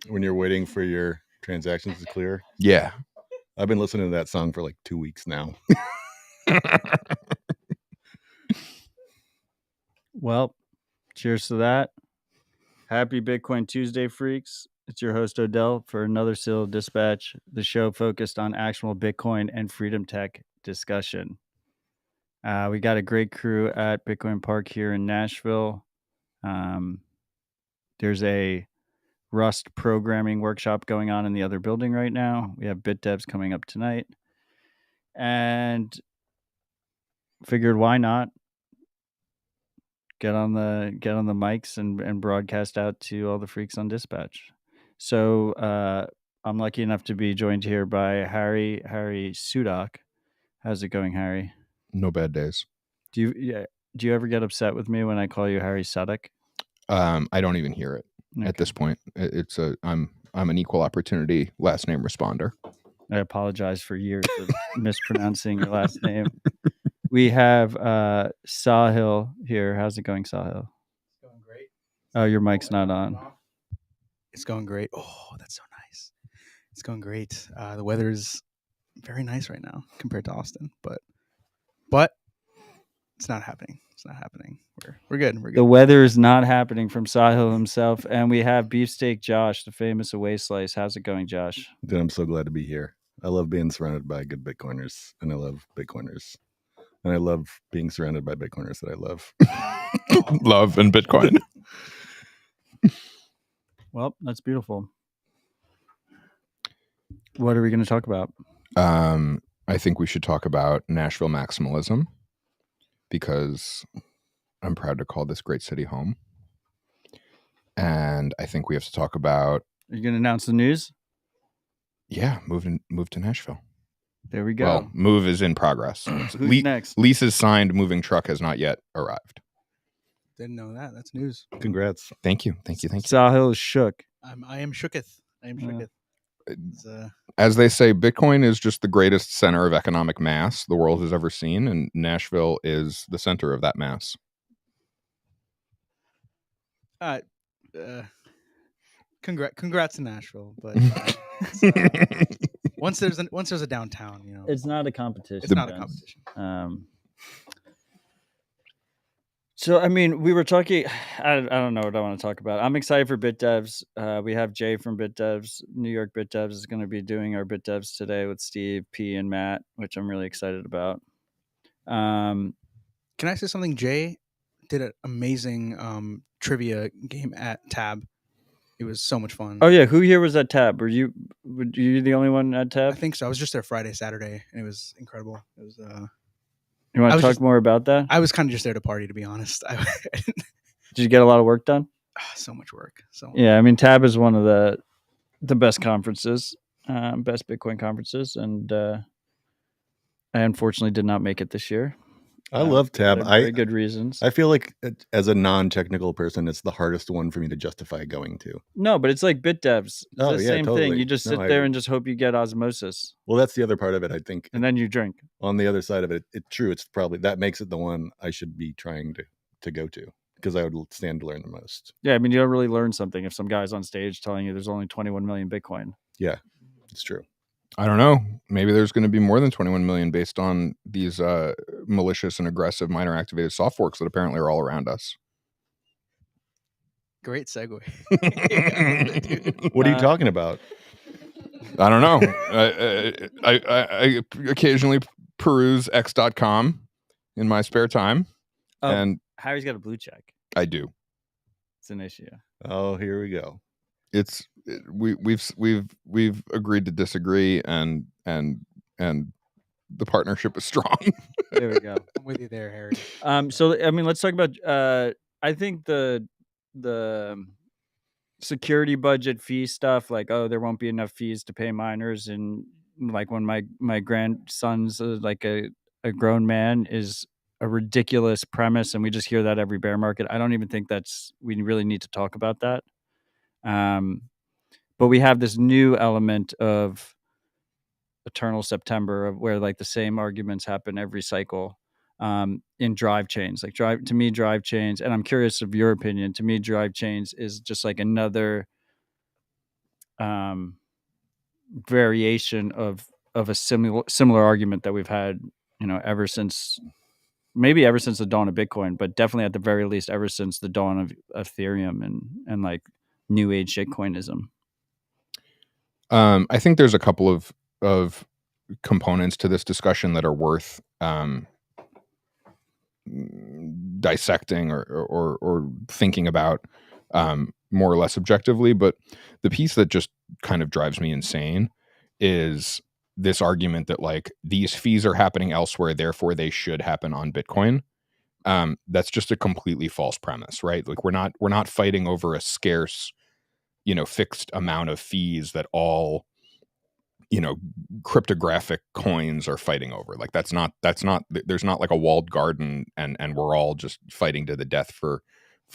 When you're waiting for your transactions to clear. Yeah. I've been listening to that song for like 2 weeks now. Well, cheers to that. Happy Bitcoin Tuesday, freaks. It's your host, Odell, for another Seal Dispatch, the show focused on actual Bitcoin and freedom tech discussion. We got a great crew at Bitcoin Park here in Nashville. There's a Rust programming workshop going on in the other building right now. We have BitDevs coming up tonight. And figured why not get on the mics and broadcast out to all the freaks on Dispatch. So I'm lucky enough to be joined here by Harry Sudak. How's it going, Harry? No bad days. Do you ever get upset with me when I call you Harry Sudak? I don't even hear it at this point. I'm an equal opportunity last name responder. I apologize for years of mispronouncing your last name. We have Sahil here. How's it going, Sahil? It's going great. Oh, your mic's not on. It's going great. Oh, that's so nice. It's going great. The weather is very nice right now compared to Austin, but it's not happening. It's not happening. We're good. We're good. The weather is not happening from Sahil himself, and we have Beefsteak Josh, the famous Away Slice. How's it going, Josh? Dude, I'm so glad to be here. I love being surrounded by good Bitcoiners, and I love Bitcoiners. And I love being surrounded by Bitcoiners that I love. Love and Bitcoin. Well, that's beautiful. What are we going to talk about? I think we should talk about Nashville maximalism, because I'm proud to call this great city home. And I think we have to talk about... Are you going to announce the news? Yeah, move to Nashville. There we go. Well, move is in progress. Who's next? Lease is signed. Moving truck has not yet arrived. Didn't know that. That's news. Congrats. Thank you. Sahil is shook. I am shooketh. As they say, Bitcoin is just the greatest center of economic mass the world has ever seen, and Nashville is the center of that mass. Congrats to Nashville, but once there's a downtown, It's not a competition. It's not a competition. So, I mean, we were talking, I don't know what I want to talk about. I'm excited for BitDevs. We have Jay from BitDevs. New York BitDevs is going to be doing our BitDevs today with Steve, P, and Matt, which I'm really excited about. Can I say something? Jay did an amazing trivia game at Tab. It was so much fun. Oh, yeah. Who here was at Tab? Were you the only one at Tab? I think so. I was just there Friday, Saturday, and it was incredible. It was... You want to talk more about that? I was kind of just there to party, to be honest. Did you get a lot of work done? So much work. Yeah, I mean, Tab is one of the best conferences, best Bitcoin conferences, and I unfortunately did not make it this year. I love Tab. Very good reasons. I feel like as a non-technical person, it's the hardest one for me to justify going to. No, but it's like BitDevs. It's the same totally. thing. You just sit there and just hope you get osmosis. Well, that's the other part of it, I think. And then you drink. On the other side of it, it's true. It's probably that makes it the one I should be trying to go to, because I would stand to learn the most. Yeah, I mean, you don't really learn something if some guy's on stage telling you there's only 21 million Bitcoin. Yeah, it's true. I don't know. Maybe there's going to be more than 21 million based on these malicious and aggressive miner activated soft forks that apparently are all around us. Great segue. What are you talking about? I don't know. I occasionally peruse x.com in my spare time. And Harry's got a blue check. I do. It's an issue. Oh, here we go. We've agreed to disagree, and the partnership is strong. There we go. I'm with you there, Harry. So I mean, let's talk about. I think the security budget fee stuff, like, oh, there won't be enough fees to pay miners, and like when my grandson's like a grown man, is a ridiculous premise, and we just hear that every bear market. I don't even think we really need to talk about that. But we have this new element of eternal September, of where like the same arguments happen every cycle. In drive chains, drive chains, and I'm curious of your opinion. To me, drive chains is just like another variation of a similar argument that we've had, ever since the dawn of Bitcoin, but definitely at the very least ever since the dawn of Ethereum and like new age shitcoinism. I think there's a couple of components to this discussion that are worth dissecting or thinking about more or less objectively. But the piece that just kind of drives me insane is this argument that like these fees are happening elsewhere, therefore they should happen on Bitcoin. That's just a completely false premise, right? Like we're not fighting over a scarce, fixed amount of fees that all cryptographic coins are fighting over. Like that's not there's not like a walled garden and we're all just fighting to the death for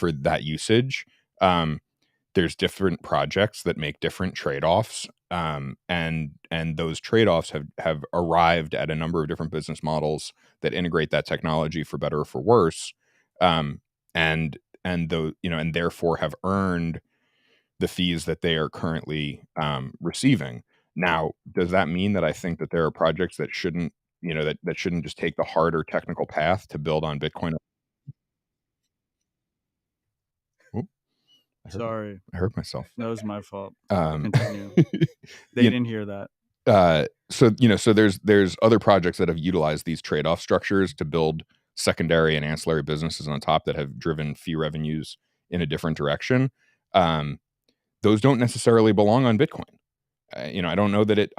that usage. There's different projects that make different trade-offs, and those trade-offs have arrived at a number of different business models that integrate that technology for better or for worse, and therefore have earned the fees that they are currently receiving. Now, does that mean that I think that there are projects that shouldn't, that shouldn't just take the harder technical path to build on Bitcoin? Oop, Sorry, I hurt myself. that was my fault. Continue. They didn't hear that. So there's other projects that have utilized these trade-off structures to build secondary and ancillary businesses on top that have driven fee revenues in a different direction. Those don't necessarily belong on Bitcoin. I don't know that it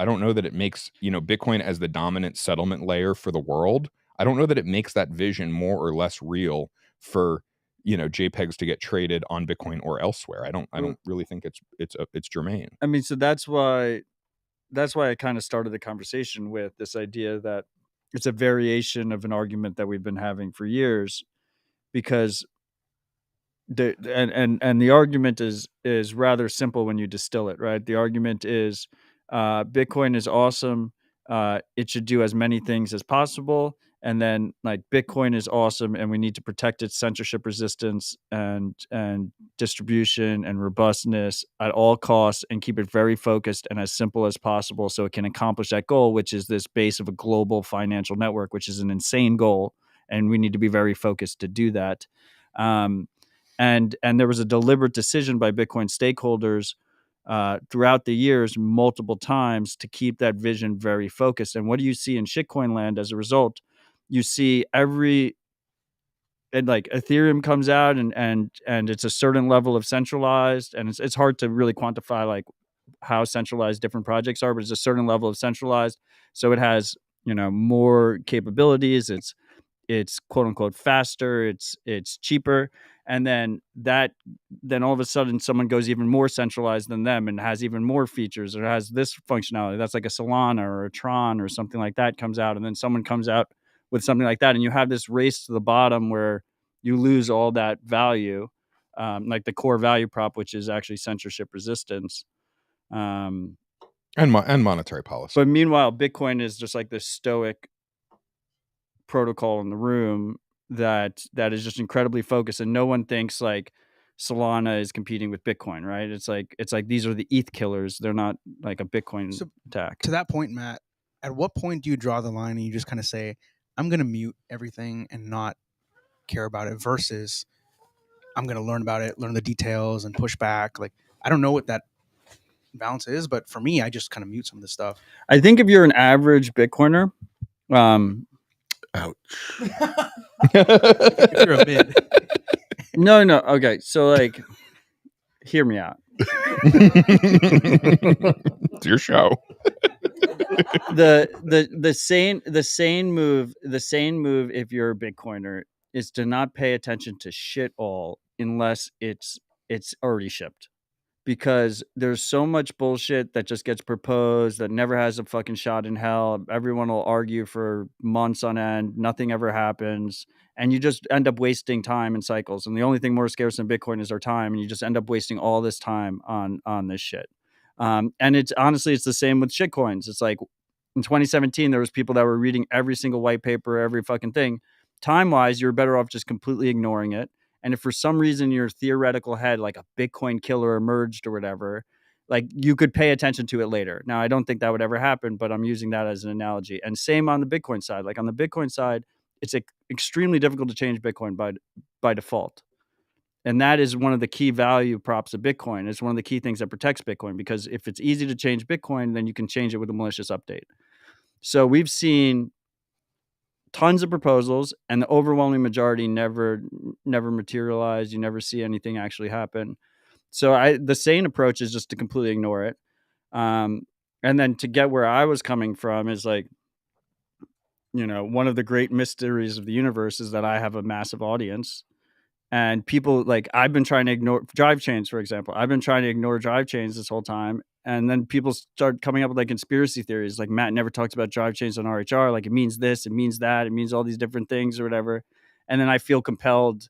makes, Bitcoin as the dominant settlement layer for the world. I don't know that it makes that vision more or less real for, JPEGs to get traded on Bitcoin or elsewhere. I don't really think it's germane. I mean, so that's why I kind of started the conversation with this idea that it's a variation of an argument that we've been having for years, because the argument is rather simple when you distill it, right? The argument is Bitcoin is awesome. It should do as many things as possible. And then like Bitcoin is awesome and we need to protect its censorship resistance and distribution and robustness at all costs and keep it very focused and as simple as possible so it can accomplish that goal, which is this base of a global financial network, which is an insane goal. And we need to be very focused to do that. And there was a deliberate decision by Bitcoin stakeholders throughout the years, multiple times, to keep that vision very focused. And what do you see in shitcoin land as a result? You see like Ethereum comes out and it's a certain level of centralized, and it's hard to really quantify like how centralized different projects are, but it's a certain level of centralized. So it has, more capabilities. It's quote unquote faster, it's cheaper, and then all of a sudden someone goes even more centralized than them and has even more features, or has this functionality that's like a Solana or a Tron or something like that comes out, and then someone comes out with something like that, and you have this race to the bottom where you lose all that value, like the core value prop, which is actually censorship resistance, and monetary policy. But meanwhile, Bitcoin is just like this stoic protocol in the room that is just incredibly focused, and no one thinks like Solana is competing with Bitcoin, right? It's like these are the ETH killers. They're not like a Bitcoin attack. To that point, Matt, at what point do you draw the line and you just kind of say, I'm going to mute everything and not care about it, versus I'm going to learn about it, learn the details and push back? Like, I don't know what that balance is, but for me, I just kind of mute some of the stuff. I think if you're an average Bitcoiner, Ouch. If you're a mid. No. Okay. So like, hear me out. It's your show. The sane move if you're a Bitcoiner is to not pay attention to shit all unless it's already shipped. because there's so much bullshit that just gets proposed that never has a fucking shot in hell. Everyone will argue for months on end. Nothing ever happens. And you just end up wasting time in cycles. And the only thing more scarce than Bitcoin is our time. And you just end up wasting all this time on this shit. And it's honestly, it's the same with shitcoins. It's like in 2017, there was people that were reading every single white paper, every fucking thing. Time-wise, you're better off just completely ignoring it. And if for some reason in your theoretical head, like a Bitcoin killer emerged or whatever, like you could pay attention to it later. Now, I don't think that would ever happen, but I'm using that as an analogy. And same on the Bitcoin side. Like on the Bitcoin side, it's extremely difficult to change Bitcoin by default. And that is one of the key value props of Bitcoin. It's one of the key things that protects Bitcoin, because if it's easy to change Bitcoin, then you can change it with a malicious update. So we've seen tons of proposals, and the overwhelming majority never materialize. You never see anything actually happen. So the sane approach is just to completely ignore it. And then to get where I was coming from is like, one of the great mysteries of the universe is that I have a massive audience. And people, like, I've been trying to ignore drive chains, for example. I've been trying to ignore drive chains this whole time. And then people start coming up with like conspiracy theories. Like Matt never talks about drive chains on RHR. Like it means this, it means that, it means all these different things or whatever. And then I feel compelled,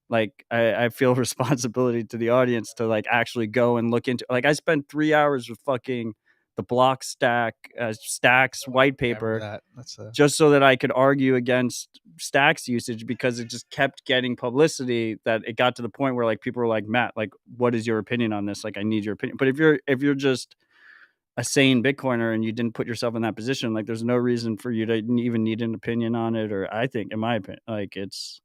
like I feel responsibility to the audience to like actually go and look into, like I spent 3 hours with fucking the block stacks white Yeah, I remember paper, that. That's just so that I could argue against stacks usage, because it just kept getting publicity that it got to the point where like people were like, Matt, like, what is your opinion on this? Like, I need your opinion. But if you're just a sane Bitcoiner and you didn't put yourself in that position, like there's no reason for you to even need an opinion on it. Or I think, in my opinion, like it's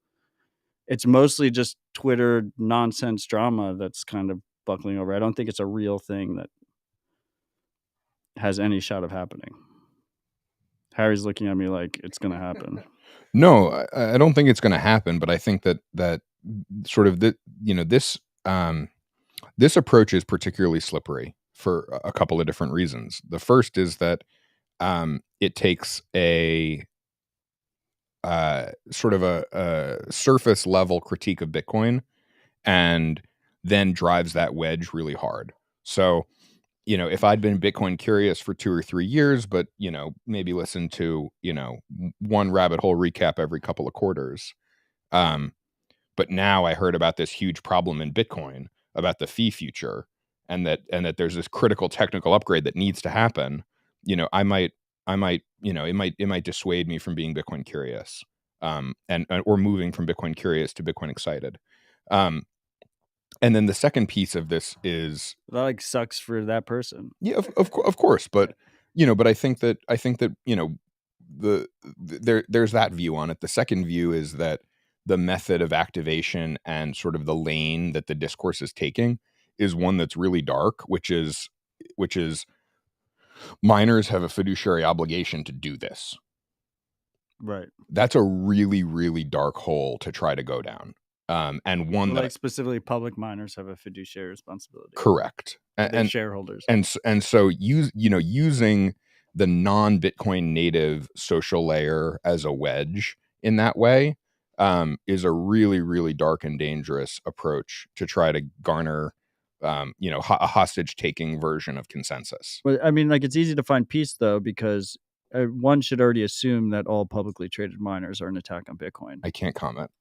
mostly just Twitter nonsense drama that's kind of buckling over. I don't think it's a real thing that has any shot of happening. Harry's looking at me like it's going to happen. No, I don't think it's going to happen, but I think that sort of this approach is particularly slippery for a couple of different reasons. The first is that it takes a sort of a surface level critique of Bitcoin and then drives that wedge really hard. So, if I'd been Bitcoin curious for 2 or 3 years, but, maybe listen to, one rabbit hole recap every couple of quarters. But now I heard about this huge problem in Bitcoin about the fee future, and that there's this critical technical upgrade that needs to happen. I might, it might dissuade me from being Bitcoin curious, or moving from Bitcoin curious to Bitcoin excited. And then the second piece of this is that like sucks for that person. Yeah, of course, but but I think that there's that view on it. The second view is that the method of activation and sort of the lane that the discourse is taking is one that's really dark, which is miners have a fiduciary obligation to do this. Right. That's a really, really dark hole to try to go down. And one that specifically public miners have a fiduciary responsibility. Correct. And shareholders. And so using the non-Bitcoin native social layer as a wedge in that way is a really, really dark and dangerous approach to try to garner a hostage taking version of consensus. Well, I mean, like it's easy to find peace though, because one should already assume that all publicly traded miners are an attack on Bitcoin. I can't comment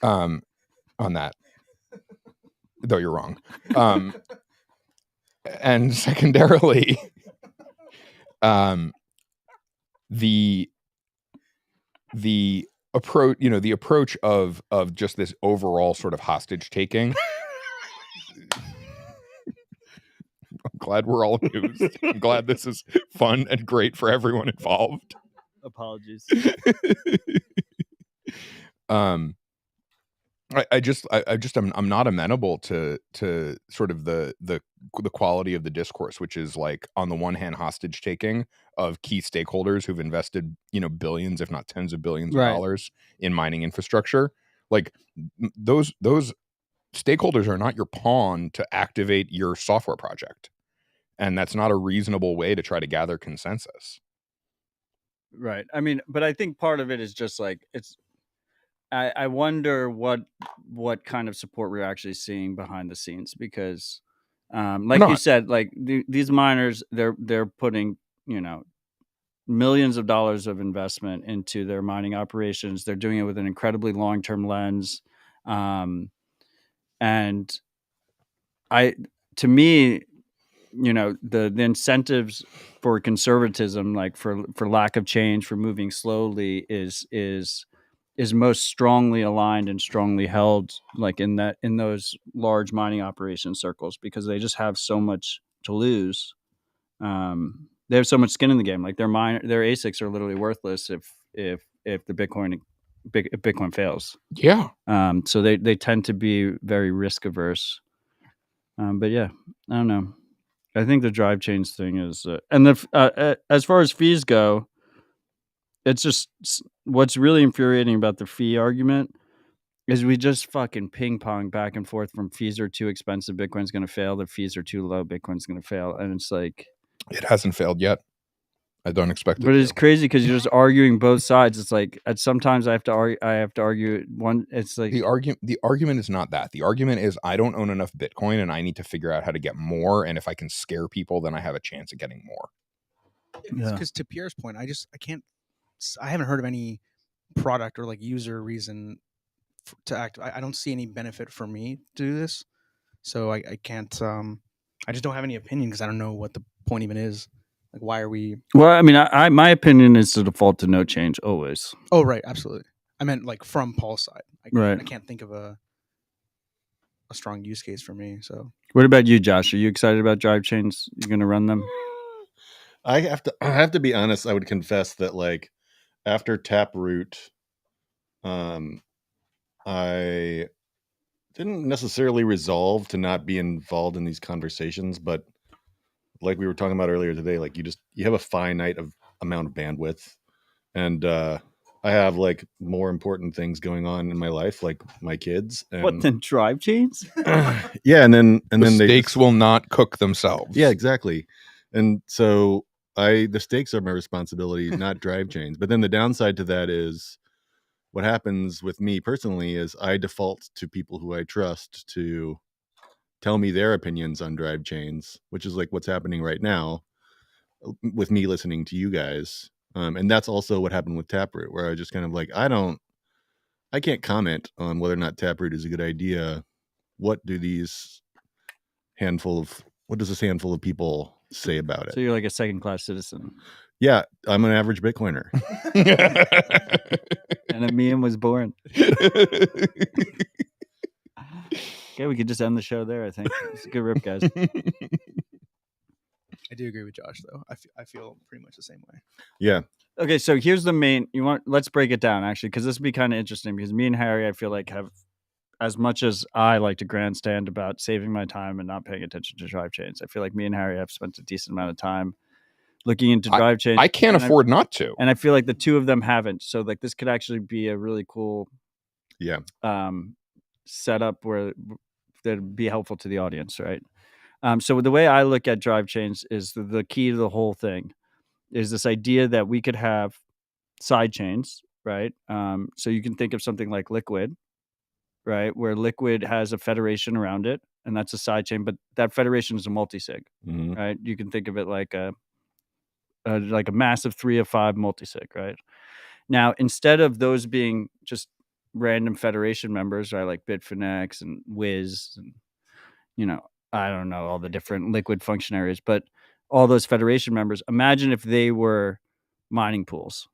on that, though you're wrong. And secondarily, the approach, the approach of just this overall sort of hostage taking. I'm glad we're all amused. I'm glad this is fun and great for everyone involved. Apologies. I'm not amenable to sort of the quality of the discourse, which is like on the one hand hostage taking of key stakeholders who've invested billions, if not tens of billions of dollars in mining infrastructure. Like those stakeholders are not your pawn to activate your software project, and that's not a reasonable way to try to gather consensus. Right. I mean, but I think part of it is just like I wonder what kind of support we're actually seeing behind the scenes, because like you not. said, like these miners, they're putting, millions of dollars of investment into their mining operations. They're doing it with an incredibly long-term lens. And to me, the incentives for conservatism, like for lack of change, for moving slowly, is most strongly aligned and strongly held, like in those large mining operation circles, because they just have so much to lose. They have so much skin in the game. Like their ASICs are literally worthless if the Bitcoin fails. Yeah. So they tend to be very risk averse. But yeah, I don't know. I think the drive chains thing is, and as far as fees go, it's just what's really infuriating about the fee argument is we just fucking ping pong back and forth from fees are too expensive, Bitcoin's going to fail. The fees are too low, Bitcoin's going to fail. And it's like, It hasn't failed yet. I don't expect it. But it's crazy because you're just arguing both sides. It's like sometimes I have to argue one. It's like the argument is not that. The argument is I don't own enough Bitcoin and I need to figure out how to get more. And if I can scare people, then I have a chance at getting more. Because to Pierre's point, I haven't heard of any product or like user reason to act. I don't see any benefit for me to do this, so I can't. I just don't have any opinion because I don't know what the point even is. Like, why are we? Well, I mean, my opinion is to default to no change always. Oh, right, absolutely. I meant like from Paul's side. Right. I can't think of a strong use case for me. So, what about you, Josh? Are you excited about drive chains? You're going to run them? I have to be honest. I would confess that, like, after Taproot, I didn't necessarily resolve to not be involved in these conversations, but like we were talking about earlier today, like you have a finite amount of bandwidth, and I have like more important things going on in my life, like my kids. And what then? Drive chains? Yeah, and then the steaks will not cook themselves. Yeah, exactly. And so the stakes are my responsibility, not drive chains. But then the downside to that is what happens with me personally is I default to people who I trust to tell me their opinions on drive chains, which is like what's happening right now with me listening to you guys. And that's also what happened with Taproot, where I just kind of like, I can't comment on whether or not Taproot is a good idea. What does this handful of people say about it? So you're like a second-class citizen. Yeah, I'm an average Bitcoiner. And a meme was born. Okay, we could just end the show there, I think. It's a good rip, guys. I do agree with Josh, though. I feel pretty much the same way. Yeah. Okay, so here's the main. Let's break it down, actually, because this would be kind of interesting. Because me and Harry, I feel like, have, as much as I like to grandstand about saving my time and not paying attention to drive chains, I feel like me and Harry have spent a decent amount of time looking into drive chains. I can't afford not to. And I feel like the two of them haven't. So like this could actually be a really cool setup where that'd be helpful to the audience, right? So the way I look at drive chains is the key to the whole thing is this idea that we could have side chains, right? So you can think of something like Liquid, right? Where Liquid has a federation around it, and that's a side chain, but that federation is a multi-sig, right? You can think of it like a massive 3 of 5 multi-sig, right? Now, instead of those being just random federation members, right, like Bitfinex and Wiz and, I don't know, all the different Liquid functionaries, but all those federation members, imagine if they were mining pools.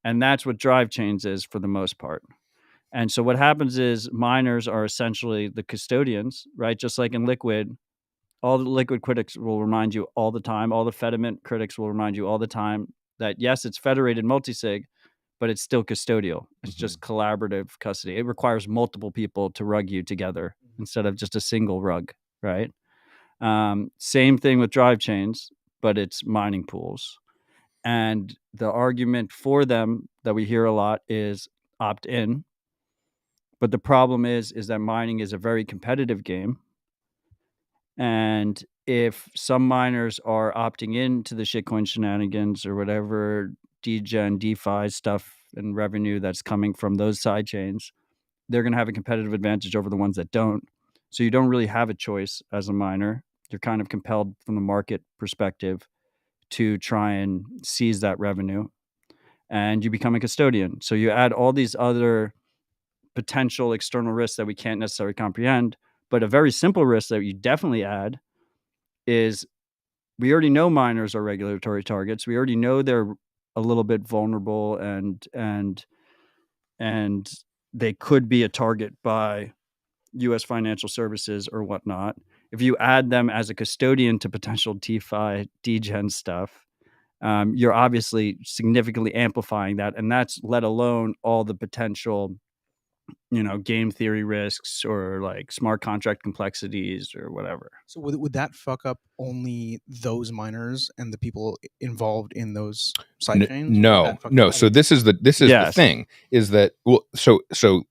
And that's what drive chains is for the most part. And so what happens is miners are essentially the custodians, right? Just like in Liquid, all the Liquid critics will remind you all the time, all the Fediment critics will remind you all the time that, yes, it's federated multi-sig, but it's still custodial. It's just collaborative custody. It requires multiple people to rug you together instead of just a single rug, right? Same thing with drive chains, but it's mining pools. And the argument for them that we hear a lot is opt in. But the problem is that mining is a very competitive game. And if some miners are opting into the shitcoin shenanigans or whatever degen, DeFi stuff and revenue that's coming from those side chains, they're going to have a competitive advantage over the ones that don't. So you don't really have a choice as a miner. You're kind of compelled from the market perspective to try and seize that revenue, and you become a custodian. So you add all these other potential external risks that we can't necessarily comprehend. But a very simple risk that you definitely add is we already know miners are regulatory targets. We already know they're a little bit vulnerable and they could be a target by U.S. financial services or whatnot. If you add them as a custodian to potential DeFi, degen stuff, you're obviously significantly amplifying that. And that's let alone all the potential, game theory risks or like smart contract complexities or whatever. So would that fuck up only those miners and the people involved in those side chains? No. So this is the Yes. thing is that, well, so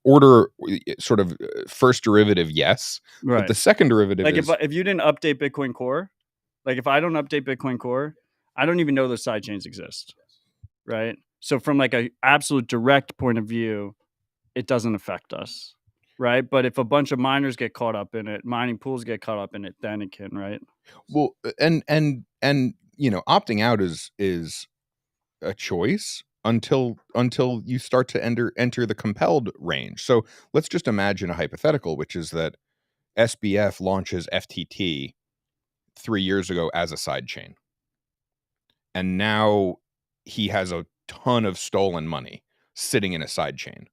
order sort of first derivative, yes, Right. but the second derivative Like is if you didn't update Bitcoin Core, like if I don't update Bitcoin Core, I don't even know those side chains exist, right? So from like a absolute direct point of view, it doesn't affect us, right? But if a bunch of miners get caught up in it, mining pools get caught up in it, then it can, right? well, and opting out is a choice until you start to enter the compelled range. So let's just imagine a hypothetical, which is that SBF launches FTT 3 years ago as a side chain, and now he has a ton of stolen money sitting in a side chain,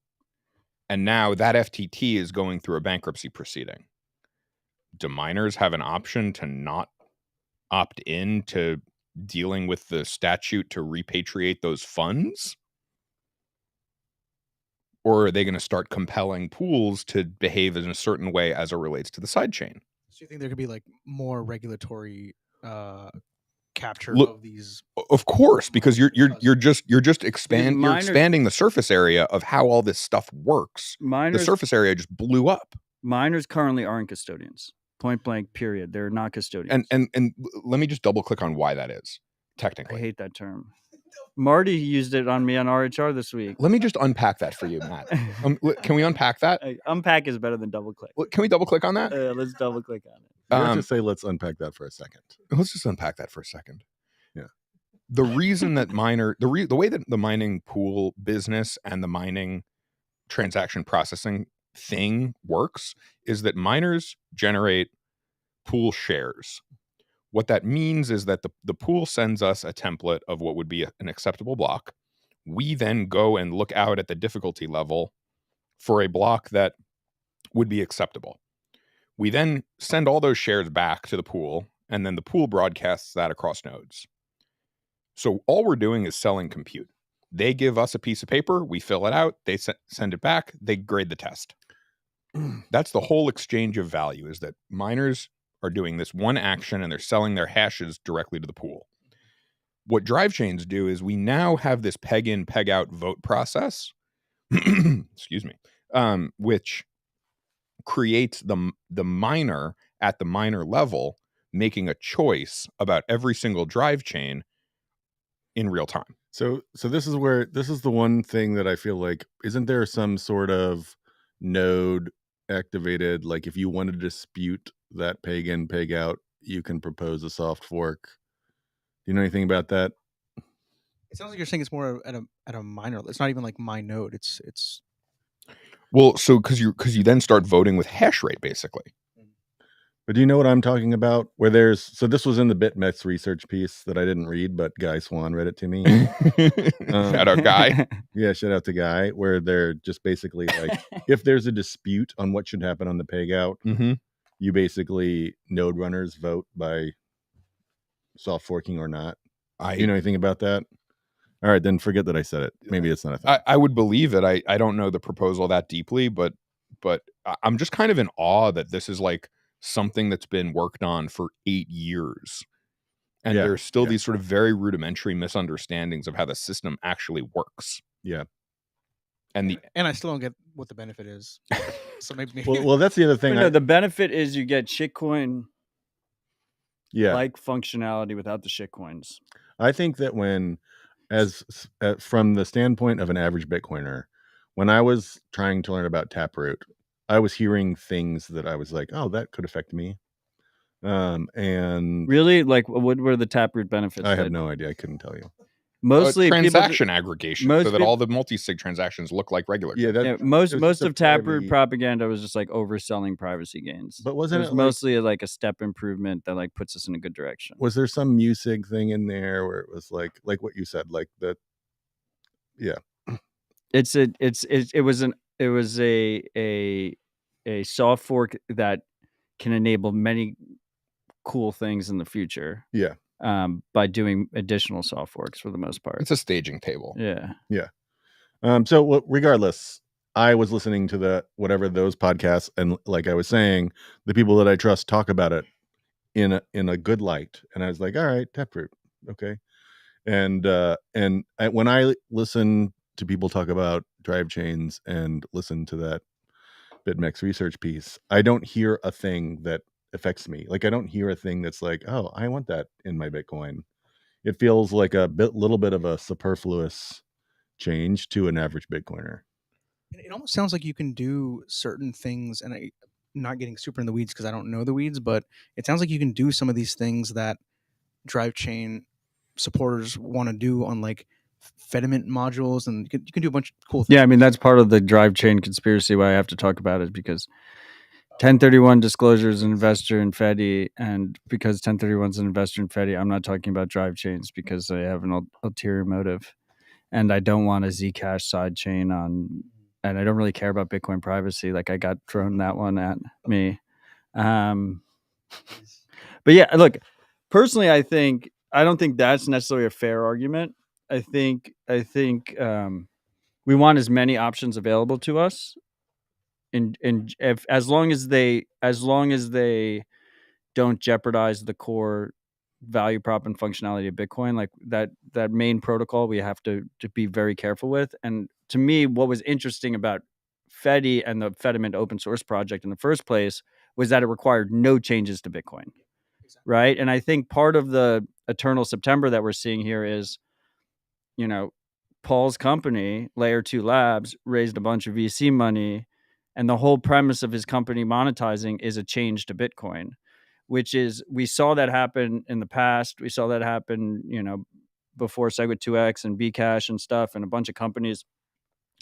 and now that FTT is going through a bankruptcy proceeding. Do miners have an option to not opt in to dealing with the statute to repatriate those funds? Or are they going to start compelling pools to behave in a certain way as it relates to the sidechain? So you think there could be like more regulatory capture Look, of these? Of course, because you're just expanding the surface area of how all this stuff works. The surface area just blew up. Miners currently aren't custodians. Point blank, period. They're not custodians. And let me just double click on why that is. Technically, I hate that term. Marty used it on me on RHR this week. Let me just unpack that for you, Matt. Can we unpack that? Unpack is better than double click. Can we double click on that? Let's double click on it. Let's just say let's unpack that for a second. Let's just unpack that for a second. Yeah. The reason that the way that the mining pool business and the mining transaction processing thing works is that miners generate pool shares. What that means is that the pool sends us a template of what would be an acceptable block. We then go and look out at the difficulty level for a block that would be acceptable. We then send all those shares back to the pool, and then the pool broadcasts that across nodes. So all we're doing is selling compute. They give us a piece of paper, we fill it out, they send it back, they grade the test. That's the whole exchange of value, is that miners are doing this one action and they're selling their hashes directly to the pool. What drive chains do is we now have this peg in, peg out vote process, excuse me, which creates the miner at the miner level making a choice about every single drive chain in real time. So this is the one thing that I feel like, isn't there some sort of node activated, like if you want to dispute that peg in, peg out, you can propose a soft fork? Do you know anything about that? It sounds like you're saying it's more at a minor. It's not even like my node. It's well, so because you then start voting with hash rate basically. But do you know what I'm talking about? Where this was in the BitMEX research piece that I didn't read, but Guy Swan read it to me. Shout out Guy. Yeah, shout out to Guy. Where they're just basically like, if there's a dispute on what should happen on the peg out, you basically node runners vote by soft forking or not. Do you know anything about that? All right, then forget that I said it. Maybe it's not a thing. I would believe it. I don't know the proposal that deeply, but I'm just kind of in awe that this is like something that's been worked on for 8 years. And there's still these sort of very rudimentary misunderstandings of how the system actually works. Yeah. And I still don't get what the benefit is. So maybe well, that's the other thing. No, the benefit is you get shitcoin like functionality without the shitcoins. I think that when from the standpoint of an average Bitcoiner, when I was trying to learn about Taproot, I was hearing things that I was like, oh, that could affect me. And Really, like, what were the Taproot benefits? I have no idea. I couldn't tell you. Mostly transaction aggregation, most so that peop- all the multi-sig transactions look like regular. Yeah, Yeah, it most was most just a of Taproot fairly- propaganda was just like overselling privacy gains. But It wasn't was it like, mostly like a step improvement that like puts us in a good direction. was there some music thing in there where it was like what you said, like the yeah. It was a soft fork that can enable many cool things in the future. Yeah. By doing additional soft forks for the most part. It's a staging table. Yeah. Yeah. So regardless, I was listening to whatever those podcasts, and like I was saying, the people that I trust talk about it in a good light, and I was like, all right, Taproot, okay. And when I listen to people talk about drive chains and listen to that BitMEX research piece, I don't hear a thing that affects me. Like, I don't hear a thing that's like, oh, I want that in my Bitcoin. It feels like a little bit of a superfluous change to an average Bitcoiner. It almost sounds like you can do certain things, and I'm not getting super in the weeds because I don't know the weeds, but it sounds like you can do some of these things that drive chain supporters want to do on like Fediment modules, and you can do a bunch of cool things. Yeah, I mean that's part of the drive chain conspiracy why I have to talk about it, because 1031 disclosure is an investor in Fedi, and because 1031 is an investor in Fedi, I'm not talking about drive chains because I have an ulterior motive, and I don't want a Zcash side chain on, and I don't really care about Bitcoin privacy. Like I got thrown that one at me. But yeah, look, personally, I don't think that's necessarily a fair argument. I think we want as many options available to us, and if as long as they don't jeopardize the core value prop and functionality of Bitcoin, like that main protocol we have to be very careful with. And to me, what was interesting about Fedi and the Fediment open source project in the first place was that it required no changes to Bitcoin. Right. And I think part of the eternal September that we're seeing here is, Paul's company, Layer 2 Labs, raised a bunch of VC money, and the whole premise of his company monetizing is a change to Bitcoin, which is, we saw that happen in the past. We saw that happen, before Segwit2x and Bcash and stuff, and a bunch of companies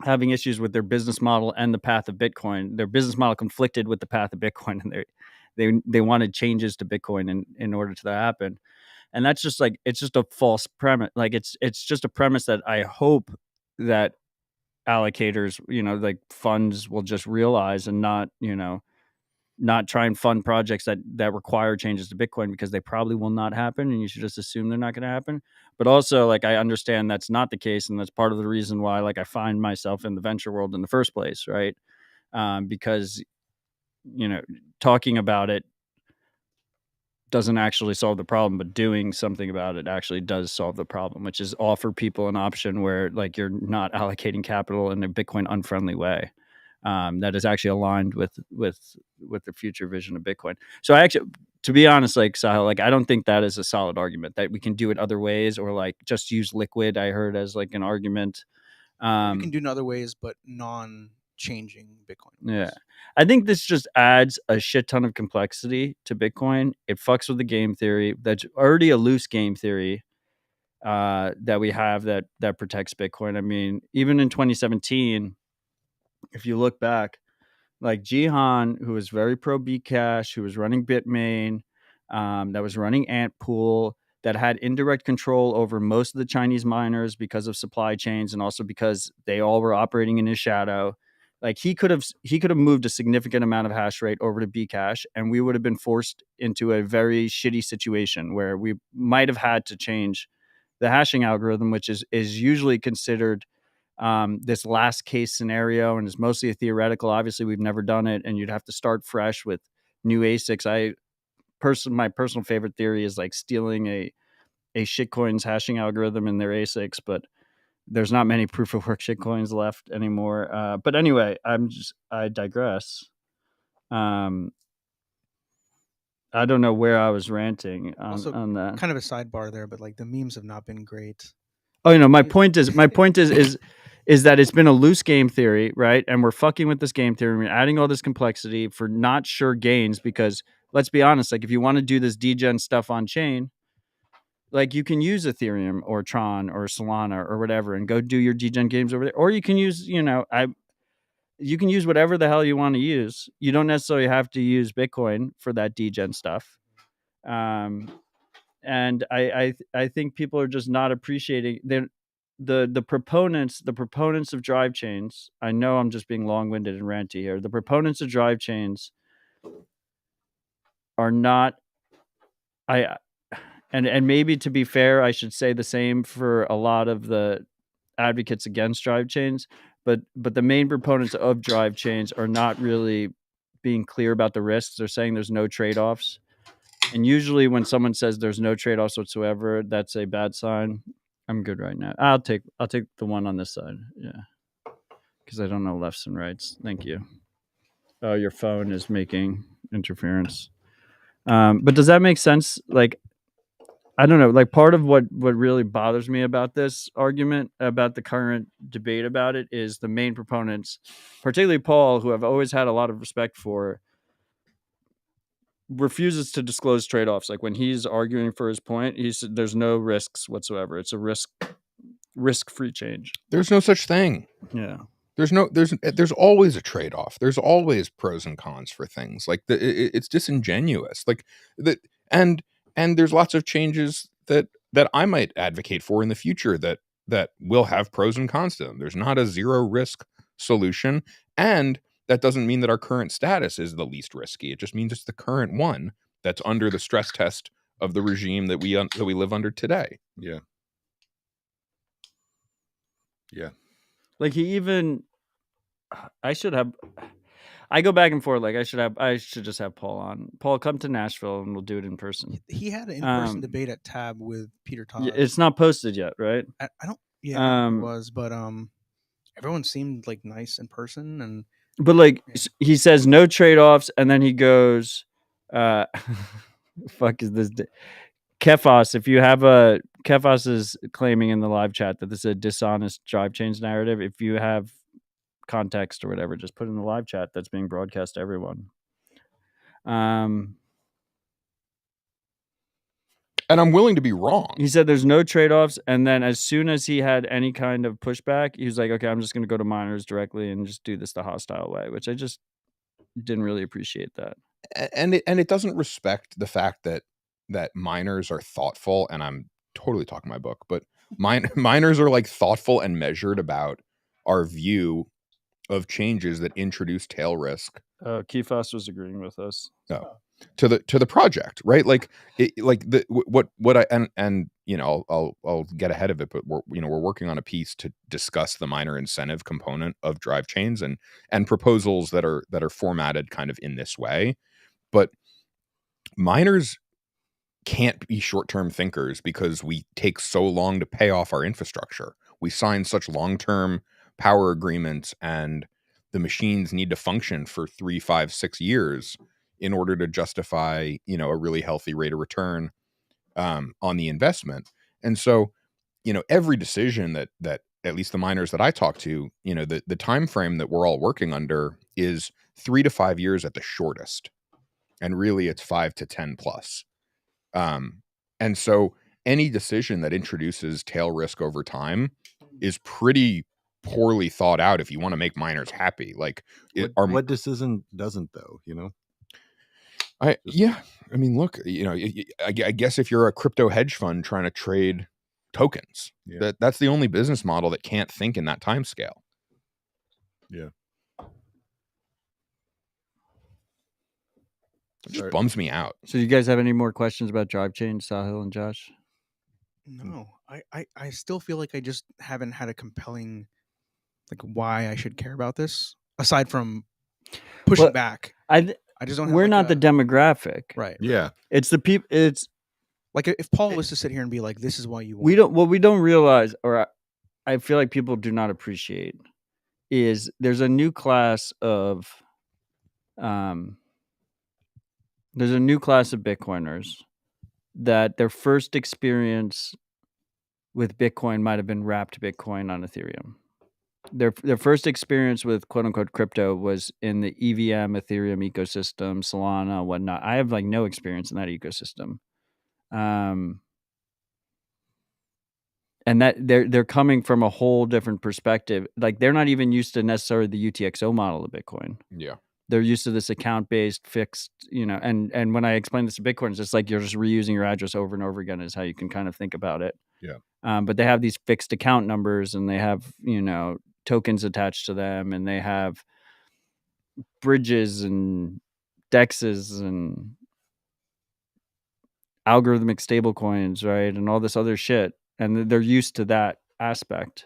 having issues with their business model and the path of Bitcoin. Their business model conflicted with the path of Bitcoin, and they wanted changes to Bitcoin in order to that happen. And that's just like, it's just a false premise. Like it's just a premise that I hope that allocators, like funds, will just realize, and not try and fund projects that require changes to Bitcoin, because they probably will not happen, and you should just assume they're not going to happen. But also, like, I understand that's not the case, and that's part of the reason why, like, I find myself in the venture world in the first place, right? Because talking about it doesn't actually solve the problem, but doing something about it actually does solve the problem, which is offer people an option where, like, you're not allocating capital in a Bitcoin unfriendly way. That is actually aligned with the future vision of Bitcoin. So I actually, to be honest, like, Sahil, like, I don't think that is a solid argument that we can do it other ways, or like just use Liquid. I heard as like an argument. You can do it in other ways, but non-changing Bitcoin. Yeah. I think this just adds a shit ton of complexity to Bitcoin. It fucks with the game theory. That's already a loose game theory that we have that protects Bitcoin. I mean, even in 2017, if you look back, like Jihan, who was very pro Bcash, who was running Bitmain, that was running Antpool, that had indirect control over most of the Chinese miners because of supply chains, and also because they all were operating in his shadow. Like, he could have moved a significant amount of hash rate over to Bcash, and we would have been forced into a very shitty situation where we might have had to change the hashing algorithm, which is usually considered this last case scenario, and is mostly a theoretical. Obviously, we've never done it, and you'd have to start fresh with new ASICs. My personal favorite theory is like stealing a shitcoin's hashing algorithm in their ASICs, but there's not many proof of work shitcoins left anymore. But anyway, I digress. I don't know where I was ranting on Also, that. kind of a sidebar there, but like the memes have not been great Oh, my point is that it's been a loose game theory, right? And we're fucking with this game theory. We're adding all this complexity for not sure gains because let's be honest, like if you want to do this degen stuff on chain, like you can use Ethereum or Tron or Solana or whatever and go do your degen games over there. Or you can use, you can use whatever the hell you want to use. You don't necessarily have to use Bitcoin for that degen stuff. And I think people are just not appreciating the proponents of drive chains. I know I'm just being long-winded and ranty here. The proponents of drive chains are not and maybe to be fair, I should say the same for a lot of the advocates against drive chains, but the main proponents of drive chains are not really being clear about the risks. They're saying there's no trade-offs. And usually when someone says there's no trade-offs whatsoever, that's a bad sign. I'm good right now. I'll take the one on this side. Yeah. Because I don't know lefts and rights. Thank you. Oh, your phone is making interference. But does that make sense? Like, I don't know. Like, part of what really bothers me about this argument, about the current debate about it, is the main proponents, particularly Paul, who I've always had a lot of respect for, refuses to disclose trade-offs. Like when he's arguing for his point, he said there's no risks whatsoever. It's a risk-free change. There's no such thing. Yeah. There's always a trade-off. There's always pros and cons for things. Like it's disingenuous. Like that, and there's lots of changes that I might advocate for in the future that will have pros and cons to them. There's not a zero risk solution, and that doesn't mean that our current status is the least risky. It just means it's the current one that's under the stress test of the regime that we live under today. Yeah. Yeah. Like I go back and forth. Like I should just have Paul on. Paul, come to Nashville and we'll do it in person. He had an in-person debate at Tab with Peter Todd. Yeah, it's not posted yet, right? I don't. Yeah, it was, but everyone seemed like nice in person, and but like he says no trade-offs, and then he goes, "Fuck is this?" Kefos, if you have Kefos is claiming in the live chat that this is a dishonest drive chains narrative. If you have context or whatever, just put in the live chat that's being broadcast to everyone. And I'm willing to be wrong. He said there's no trade-offs, and then as soon as he had any kind of pushback, he was like, okay, I'm just going to go to miners directly and just do this the hostile way, which I just didn't really appreciate that. And it doesn't respect the fact that miners are thoughtful, and I'm totally talking my book, but miners are like thoughtful and measured about our view of changes that introduce tail risk. Kefos was agreeing with us. No. To the project, right? Like what I and I'll get ahead of it, but we're working on a piece to discuss the miner incentive component of drive chains and proposals that are formatted kind of in this way. But miners can't be short-term thinkers because we take so long to pay off our infrastructure. We sign such long-term power agreements, and the machines need to function for 3, 5, 6 years in order to justify, a really healthy rate of return on the investment. And so, every decision that at least the miners that I talk to, the time frame that we're all working under is 3 to 5 years at the shortest, and really it's 5 to 10 plus. And so any decision that introduces tail risk over time is pretty poorly thought out if you want to make miners happy. Like what decision doesn't, though, I mean, look, I guess if you're a crypto hedge fund trying to trade tokens, that's the only business model that can't think in that time scale. Yeah. It just bums me out. So you guys have any more questions about drive chain, Sahil and Josh? No, I still feel like I just haven't had a compelling, like, why I should care about this aside from pushing back. I just don't. We're not the demographic, right? Yeah, it's the people. It's like if Paul was to sit here and be like, "This is why you want." We don't realize, or I feel like people do not appreciate, is there's a new class of Bitcoiners that their first experience with Bitcoin might have been wrapped Bitcoin on Ethereum. Their first experience with quote unquote crypto was in the EVM Ethereum ecosystem, Solana, whatnot. I have like no experience in that ecosystem. And that they're coming from a whole different perspective. Like they're not even used to necessarily the UTXO model of Bitcoin. Yeah. They're used to this account-based fixed, and when I explain this to Bitcoin, it's just like you're just reusing your address over and over again is how you can kind of think about it. Yeah. But they have these fixed account numbers and they have, tokens attached to them, and they have bridges and dexes and algorithmic stable coins, right? And all this other shit. And they're used to that aspect.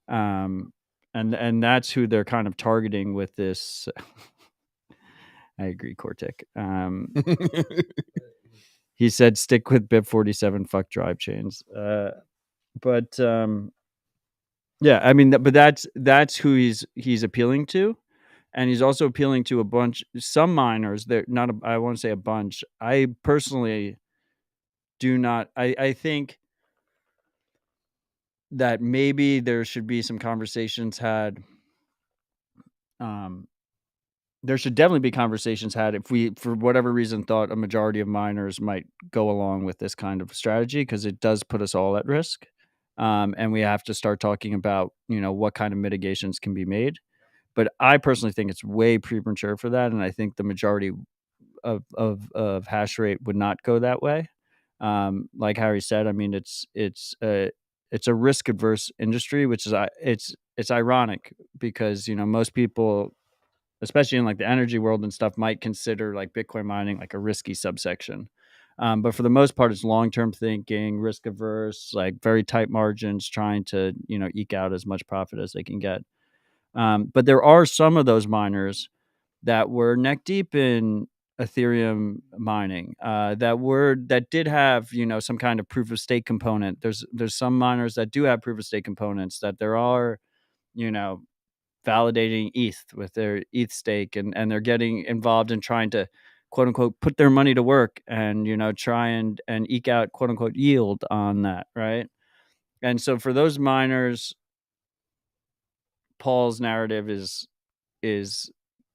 And that's who they're kind of targeting with this. I agree, Cortic. He said, stick with BIP47, fuck drive chains. But yeah, I mean, but that's who he's appealing to. And he's also appealing to some miners. They're not, I won't say a bunch. I personally do not, I think that maybe there should be some conversations had. There should definitely be conversations had if we, for whatever reason, thought a majority of miners might go along with this kind of strategy, because it does put us all at risk. And we have to start talking about, what kind of mitigations can be made. But I personally think it's way premature for that. And I think the majority of hash rate would not go that way. Like Harry said, I mean, it's a risk adverse industry, which is it's ironic because most people, especially in like the energy world and stuff, might consider like Bitcoin mining like a risky subsection. But for the most part, it's long-term thinking, risk averse, like very tight margins, trying to eke out as much profit as they can get. But there are some of those miners that were neck deep in Ethereum mining, that did have some kind of proof of stake component. There's some miners that do have proof of stake components, that there are validating ETH with their ETH stake, and they're getting involved in trying to quote unquote put their money to work and try and eke out quote unquote yield on that, right? And so for those miners, Paul's narrative is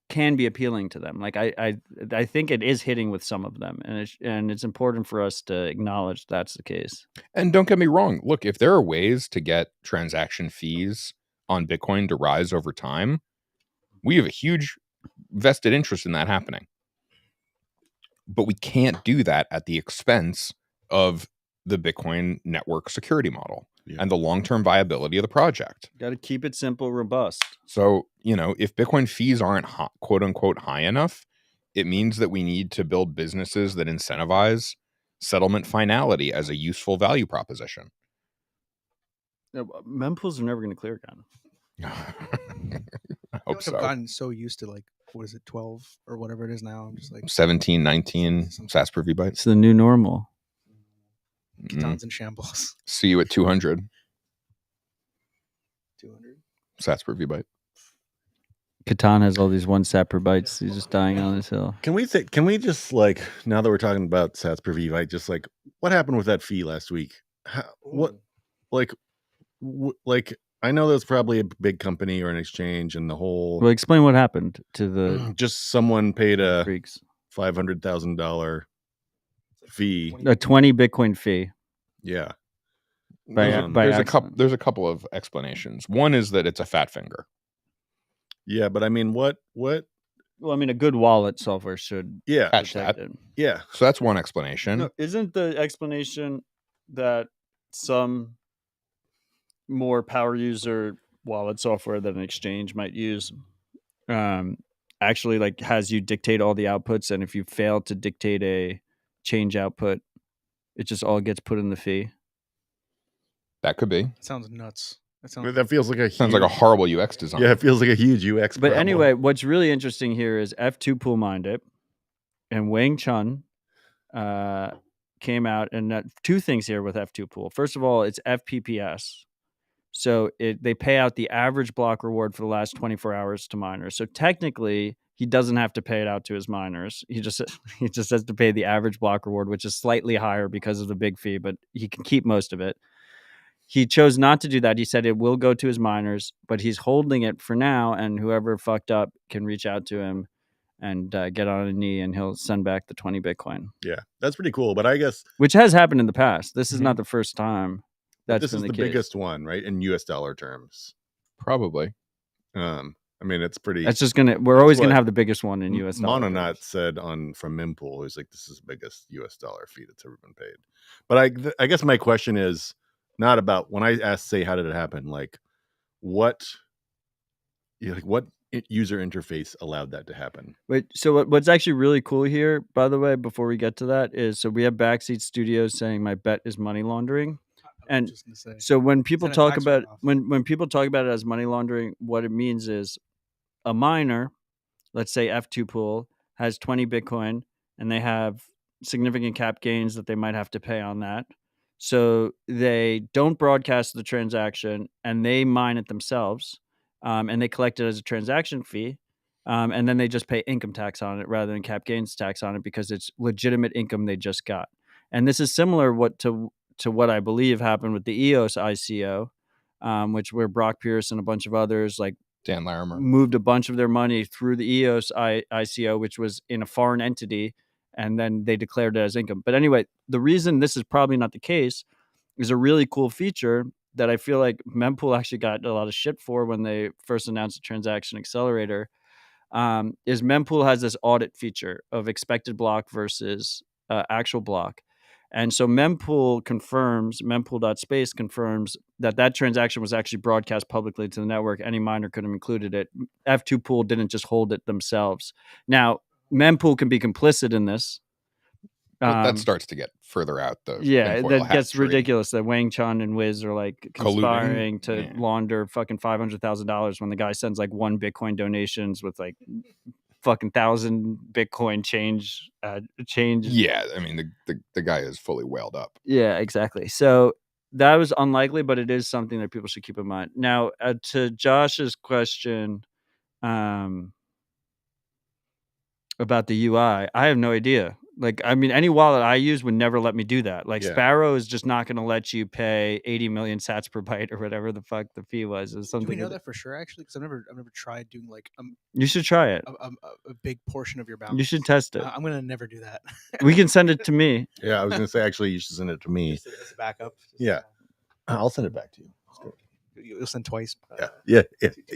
can be appealing to them. Like I think it is hitting with some of them, and it's important for us to acknowledge that's the case. And don't get me wrong. Look, if there are ways to get transaction fees on Bitcoin to rise over time, we have a huge vested interest in that happening. But we can't do that at the expense of the Bitcoin network security model and the long-term viability of the project. Got to keep it simple, robust. So, if Bitcoin fees aren't quote unquote high enough, it means that we need to build businesses that incentivize settlement finality as a useful value proposition. Mempools are never going to clear again. I hope so. I've gotten so used to, like, what is it, 12 or whatever it is now. I'm just like 17, 19 sats per VByte. It's the new normal. Catan's in shambles. See you at 200 200. sats per VByte. Catan has all these 1 sat per bytes. He's just dying on this hill. Can we just, like, now that we're talking about sats per VByte, just like what happened with that fee last week? Like I know there's probably a big company or an exchange and the whole. Well, explain what happened to the just someone paid a freaks. $500,000 fee, A 20 Bitcoin fee. Yeah. There's a couple of explanations. One is that it's a fat finger. Yeah, but I mean, what? Well, I mean, a good wallet software should catch that. Yeah. So that's one explanation. No, isn't the explanation that some more power user wallet software that an exchange might use actually like has you dictate all the outputs, and if you fail to dictate a change output, it just all gets put in the fee? That could be. Sounds nuts. That feels like sounds like a horrible UX design. Yeah, it feels like a huge UX But problem. anyway, what's really interesting here is F2 Pool mined it, and Wang Chun came out, and two things here with F2 Pool. First of all, it's FPPS. So they pay out the average block reward for the last 24 hours to miners. So technically, he doesn't have to pay it out to his miners. He just has to pay the average block reward, which is slightly higher because of the big fee, but he can keep most of it. he chose not to do that. He said it will go to his miners, but he's holding it for now. And whoever fucked up can reach out to him and get on a knee, and he'll send back the 20 Bitcoin. Yeah, that's pretty cool. But I guess which has happened in the past. This is not the first time that's this been is the the case. biggest one, right? In US dollar terms. Probably. I mean, it's pretty. That's just we're always gonna have the biggest one in US dollar. Mononaut said from Mempool, he's like, this is the biggest US dollar fee that's ever been paid. But I guess my question is not about when I asked, say, how did it happen? Like, what user interface allowed that to happen? Wait, so what's actually really cool here, by the way, before we get to that, is so we have Backseat Studios saying my bet is money laundering. And so when people talk about when people talk about it as money laundering, what it means is a miner, let's say F2 Pool, has 20 Bitcoin and they have significant cap gains that they might have to pay on that. So they don't broadcast the transaction and they mine it themselves, and they collect it as a transaction fee. And then they just pay income tax on it rather than cap gains tax on it because it's legitimate income they just got. And this is similar to what I believe happened with the EOS ICO, which where Brock Pierce and a bunch of others like Dan Larimer moved a bunch of their money through the EOS ICO, which was in a foreign entity, and then they declared it as income. But anyway, the reason this is probably not the case is a really cool feature that I feel like Mempool actually got a lot of shit for when they first announced the transaction accelerator. Is Mempool has this audit feature of expected block versus actual block. And so mempool.space confirms that transaction was actually broadcast publicly to the network. Any miner could have included it. F2 Pool didn't just hold it themselves. Now, Mempool can be complicit in this. That starts to get further out. That gets ridiculous. That Wang Chun and Wiz are like conspiring to launder fucking $500,000 when the guy sends like 1 Bitcoin donations with like fucking 1,000 Bitcoin change. Yeah, I mean the guy is fully whaled up. Yeah, exactly. So that was unlikely, but it is something that people should keep in mind. Now, to Josh's question about the UI, I have no idea. Like, I mean, any wallet I use would never let me do that. Like, Sparrow is just not going to let you pay 80 million sats per byte or whatever the fuck the fee was. Do we know that for sure? Actually, because I've never tried doing like you should try it. A big portion of your balance. You should test it. I'm gonna never do that. We can send it to me. Yeah, I was gonna say actually you should send it to me. As a backup. Yeah, I'll send it back to you. You'll send twice. Yeah.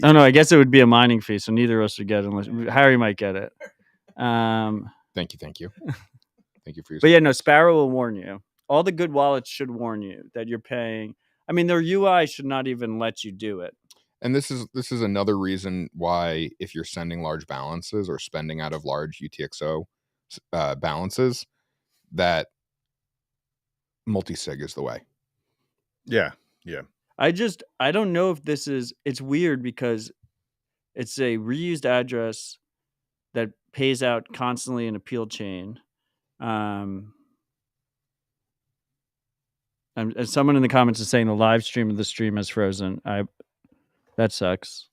Oh no, I guess it would be a mining fee, so neither of us would get it unless Harry might get it. Thank you. Thank you for your. But yeah, no, Sparrow will warn you. All the good wallets should warn you that you're paying. I mean, their UI should not even let you do it. And this is another reason why, if you're sending large balances or spending out of large UTXO balances, that multi-sig is the way. Yeah. I don't know if it's weird because it's a reused address that pays out constantly in appeal chain. And someone in the comments is saying the live stream of the stream has frozen. That sucks.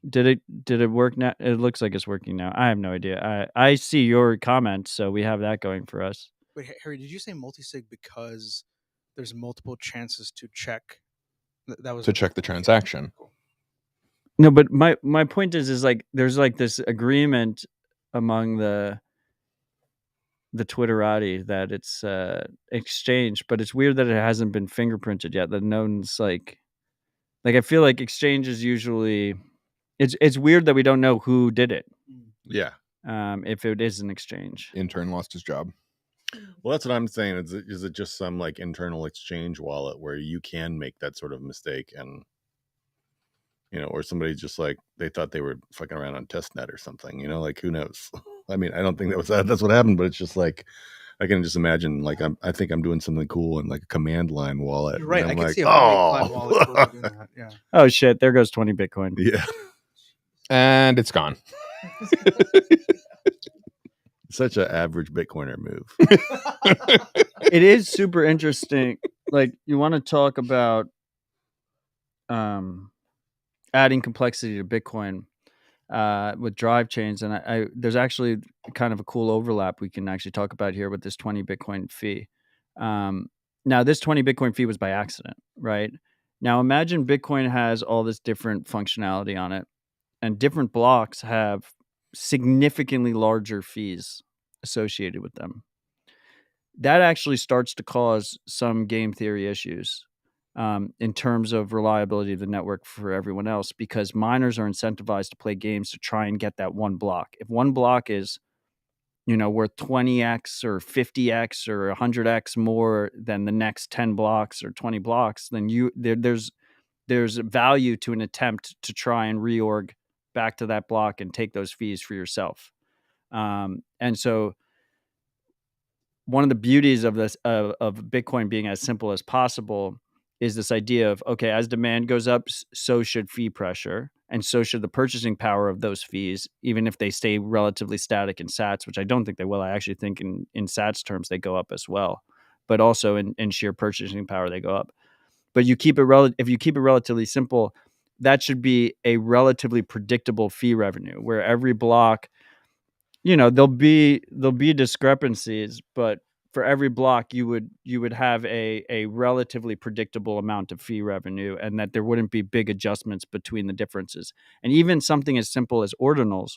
Did it work now? It looks like it's working now. I have no idea. I see your comment, so we have that going for us. Wait, Harry, did you say multi-sig because there's multiple chances to check? That was to check the transaction. No, but my point is like there's like this agreement among the Twitterati that it's exchange, but it's weird that it hasn't been fingerprinted yet. That no one's like I feel like exchange is usually it's weird that we don't know who did it. Yeah. If it is an exchange. Intern lost his job. Well, that's what I'm saying. Is it just some like internal exchange wallet where you can make that sort of mistake and or somebody just like they thought they were fucking around on testnet or something, like who knows? I mean, I don't think that's what happened, but it's just like I can just imagine like I think I'm doing something cool in like a command line wallet. You're right. I can like, see a command line wallet doing that. Yeah. Oh shit, there goes 20 Bitcoin. Yeah. And it's gone. Such an average Bitcoiner move. It is super interesting. Like you want to talk about adding complexity to Bitcoin with drive chains, and I there's actually kind of a cool overlap we can actually talk about here with this 20 Bitcoin fee. Now, this 20 Bitcoin fee was by accident, right? Now, imagine Bitcoin has all this different functionality on it, and different blocks have significantly larger fees associated with them. That actually starts to cause some game theory issues in terms of reliability of the network for everyone else, because miners are incentivized to play games to try and get that one block. If one block is worth 20x or 50x or 100x more than the next 10 blocks or 20 blocks, then there's value to an attempt to try and reorg back to that block and take those fees for yourself. And so one of the beauties of this of Bitcoin being as simple as possible is this idea of, okay, as demand goes up, so should fee pressure, and so should the purchasing power of those fees, even if they stay relatively static in Sats, which I don't think they will. I actually think in Sats terms they go up as well, but also in sheer purchasing power they go up. But if you keep it relatively simple, that should be a relatively predictable fee revenue, where every block, there'll be discrepancies, but for every block you would have a relatively predictable amount of fee revenue, and that there wouldn't be big adjustments between the differences. And even something as simple as ordinals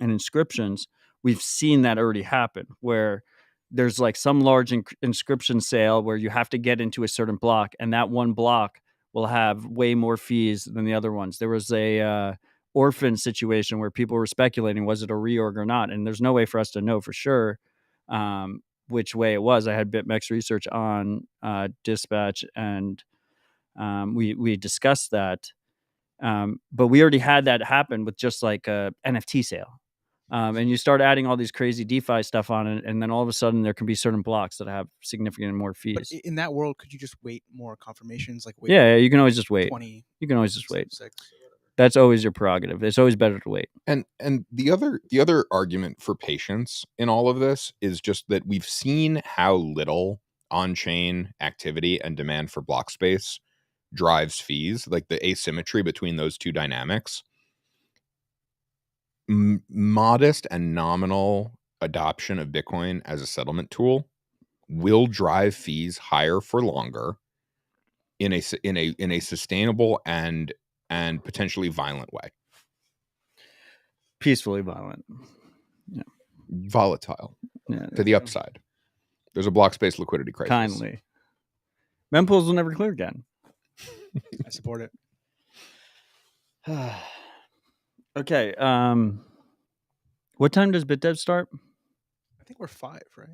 and inscriptions, we've seen that already happen, where there's like some large inscription sale where you have to get into a certain block, and that one block will have way more fees than the other ones. There was a orphan situation where people were speculating, was it a reorg or not? And there's no way for us to know for sure which way it was. I had BitMEX research on Dispatch, and we discussed that. But we already had that happen with just like a NFT sale. And you start adding all these crazy DeFi stuff on it, and then all of a sudden there can be certain blocks that have significant more But fees. in that world, could you just wait more confirmations? Like, wait, Yeah, you can always just wait. 20, You can always just wait. 6 or whatever. That's always your prerogative. It's always better to wait. And the other argument for patience in all of this is just that we've seen how little on-chain activity and demand for block space drives fees, like the asymmetry between those two dynamics. Modest and nominal adoption of Bitcoin as a settlement tool will drive fees higher for longer in a sustainable and potentially violent way. Peacefully violent. Volatile Yeah, to the upside. There's a block space liquidity crisis. kindly. Mempools will never clear again. I support it. Okay. What time does BitDev start? I think we're 5, right?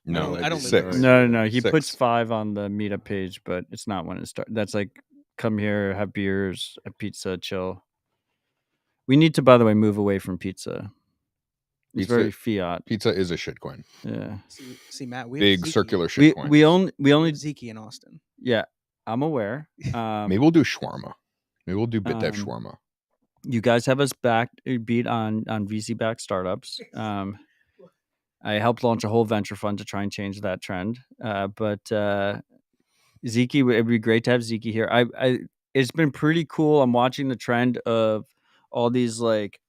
No, I don't it's live 6. there. No. He 6. puts 5 on the meetup page, but it's not when it starts. That's like, come here, have beers, have pizza, chill. We need to, by the way, move away from pizza. It's very fiat. Pizza is a shitcoin. Yeah. See, Matt, we Big have Zeke. circular We shitcoin. only have Zeke in Austin. Yeah, I'm aware. Maybe we'll do shawarma. Maybe we'll do BitDev shawarma. You guys have us beat on VC backed startups. I helped launch a whole venture fund to try and change that trend. But Zeke, it'd be great to have Zeke here. It's been pretty cool. I'm watching the trend of all these like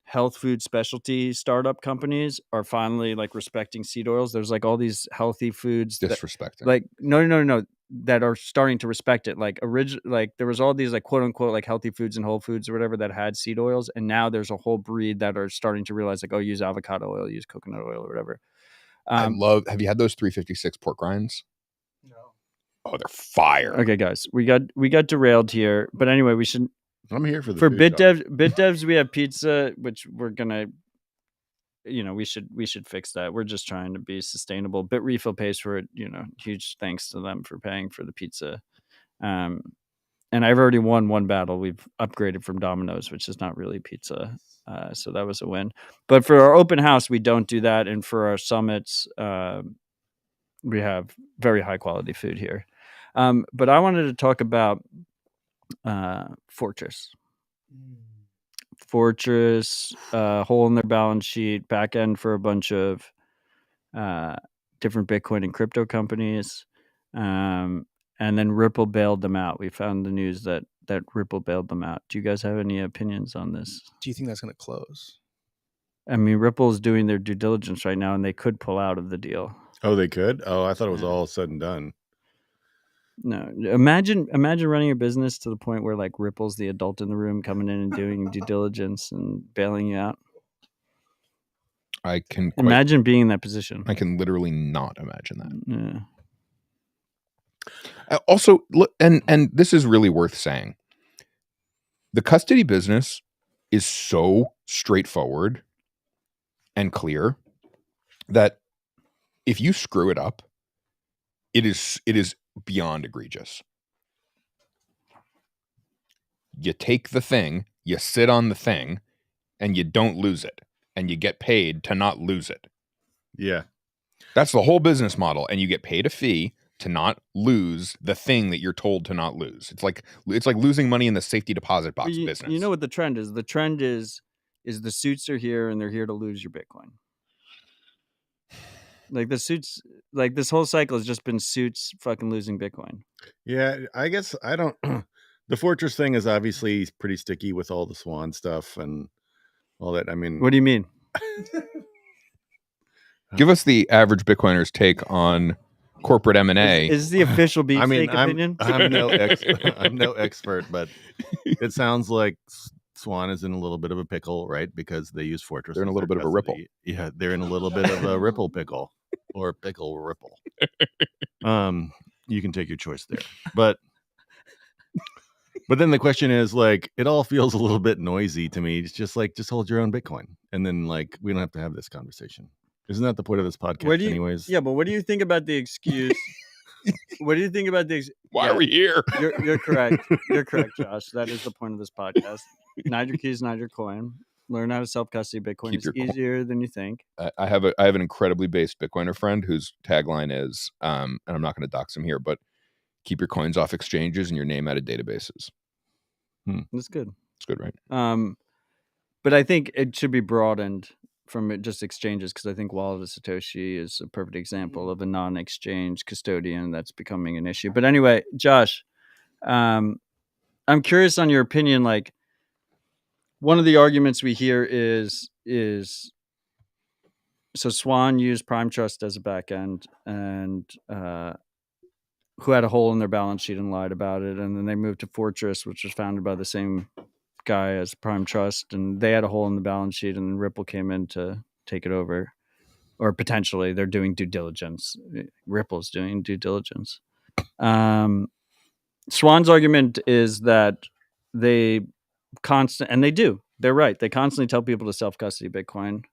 health food specialty startup companies are finally like respecting seed oils. There's like all these healthy foods Disrespecting. like no that are starting to respect it. Like there was all these like quote unquote like healthy foods and Whole Foods or whatever that had seed oils, and now there's a whole breed that are starting to realize like, oh, use avocado oil, use coconut oil or whatever. have you had those 356 pork rinds? No. Oh, they're fire. Okay, guys, we got derailed here, but anyway, we should. I'm here for the For food talk. BitDevs, we have pizza, which we're gonna, we should fix that. We're just trying to be sustainable. BitRefill pays for it. Huge thanks to them for paying for the pizza. And I've already won one battle. We've upgraded from Domino's, which is not really pizza, so that was a win. But for our open house, we don't do that, and for our summits, we have very high quality food here. But I wanted to talk about Fortress. Fortress, hole in their balance sheet, back end for a bunch of different Bitcoin and crypto companies. And then Ripple bailed them out. We found the news that Ripple bailed them out. Do you guys have any opinions on this? Do you think that's going to close? I mean, Ripple's doing their due diligence right now, and they could pull out of the deal. Oh, they could? Oh, I thought it was Yeah. all said and done. No, imagine running a business to the point where like Ripple's the adult in the room coming in and doing due diligence and bailing you out. I can Imagine being in that position. I can literally not imagine that. Yeah. Also, look, and this is really worth saying. The custody business is so straightforward and clear that if you screw it up, it is beyond egregious. You take the thing, you sit on the thing, and you don't lose it, and you get paid to not lose it. Yeah. That's the whole business model, and you get paid a fee to not lose the thing that you're told to not lose. It's like losing money in the safety deposit box business. You know what the trend is? The trend is the suits are here and they're here to lose your Bitcoin. Like the suits, like this whole cycle has just been suits fucking losing Bitcoin. Yeah, I guess I don't. The Fortress thing is obviously pretty sticky with all the Swan stuff and all that. I mean, What do you mean? Give us the average Bitcoiner's take on corporate M&A. Is the official beefsteak opinion? I'm no expert, but it sounds like Swan is in a little bit of a pickle, right? Because they use Fortress. They're in a little bit of a ripple. Yeah, they're in a little bit of a ripple pickle or pickle ripple. You can take your choice there, but then the question is like, it all feels a little bit noisy to me. It's just like, just hold your own Bitcoin, and then like we don't have to have this conversation. Isn't that the point of this podcast, anyways? Yeah, but what do you think about the excuse? What do you think about the? Why are we here? You're correct. You're correct, Josh. That is the point of this podcast. Nide your keys, nide your coin. Learn how to self-custody Bitcoin. It's easier than you think. I have an incredibly based Bitcoiner friend whose tagline is, and I'm not going to dox him here, but keep your coins off exchanges and your name out of databases. That's good. It's good, right? But I think it should be broadened from just exchanges, because I think Wallet of Satoshi is a perfect example of a non-exchange custodian that's becoming an issue. But anyway, Josh, I'm curious on your opinion. Like, one of the arguments we hear is so Swan used Prime Trust as a backend, and who had a hole in their balance sheet and lied about it, and then they moved to Fortress, which was founded by the same guy as Prime Trust, and they had a hole in the balance sheet, and Ripple came in to take it over, or potentially they're doing due diligence. Ripple's doing due diligence. Swan's argument is that they're right. They constantly tell people to self-custody Bitcoin.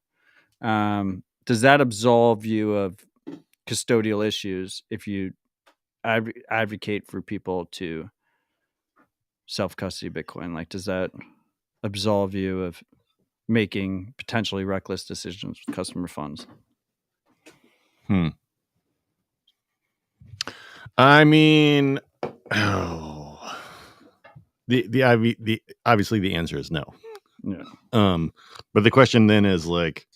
Does that absolve you of custodial issues if you advocate for people to self-custody Bitcoin? Like, does that absolve you of making potentially reckless decisions with customer funds? I mean, the obviously the answer is no. Yeah. But the question then is like,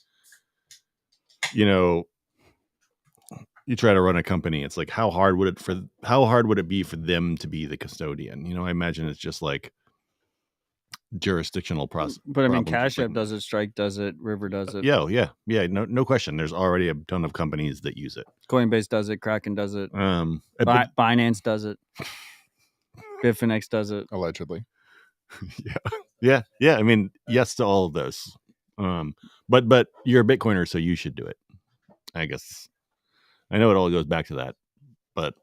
you know, you try to run a company, it's like, how hard would it be for them to be the custodian? You know, I imagine it's just like jurisdictional process. But I mean, Cash App does it, Strike does it, River does it. Yeah. No question. There's already a ton of companies that use it. Coinbase does it. Kraken does it. Binance does it. Bitfinex does it. Allegedly. Yeah. I mean, yes to all of those. But you're a Bitcoiner, so you should do it. I guess. I know it all goes back to that, but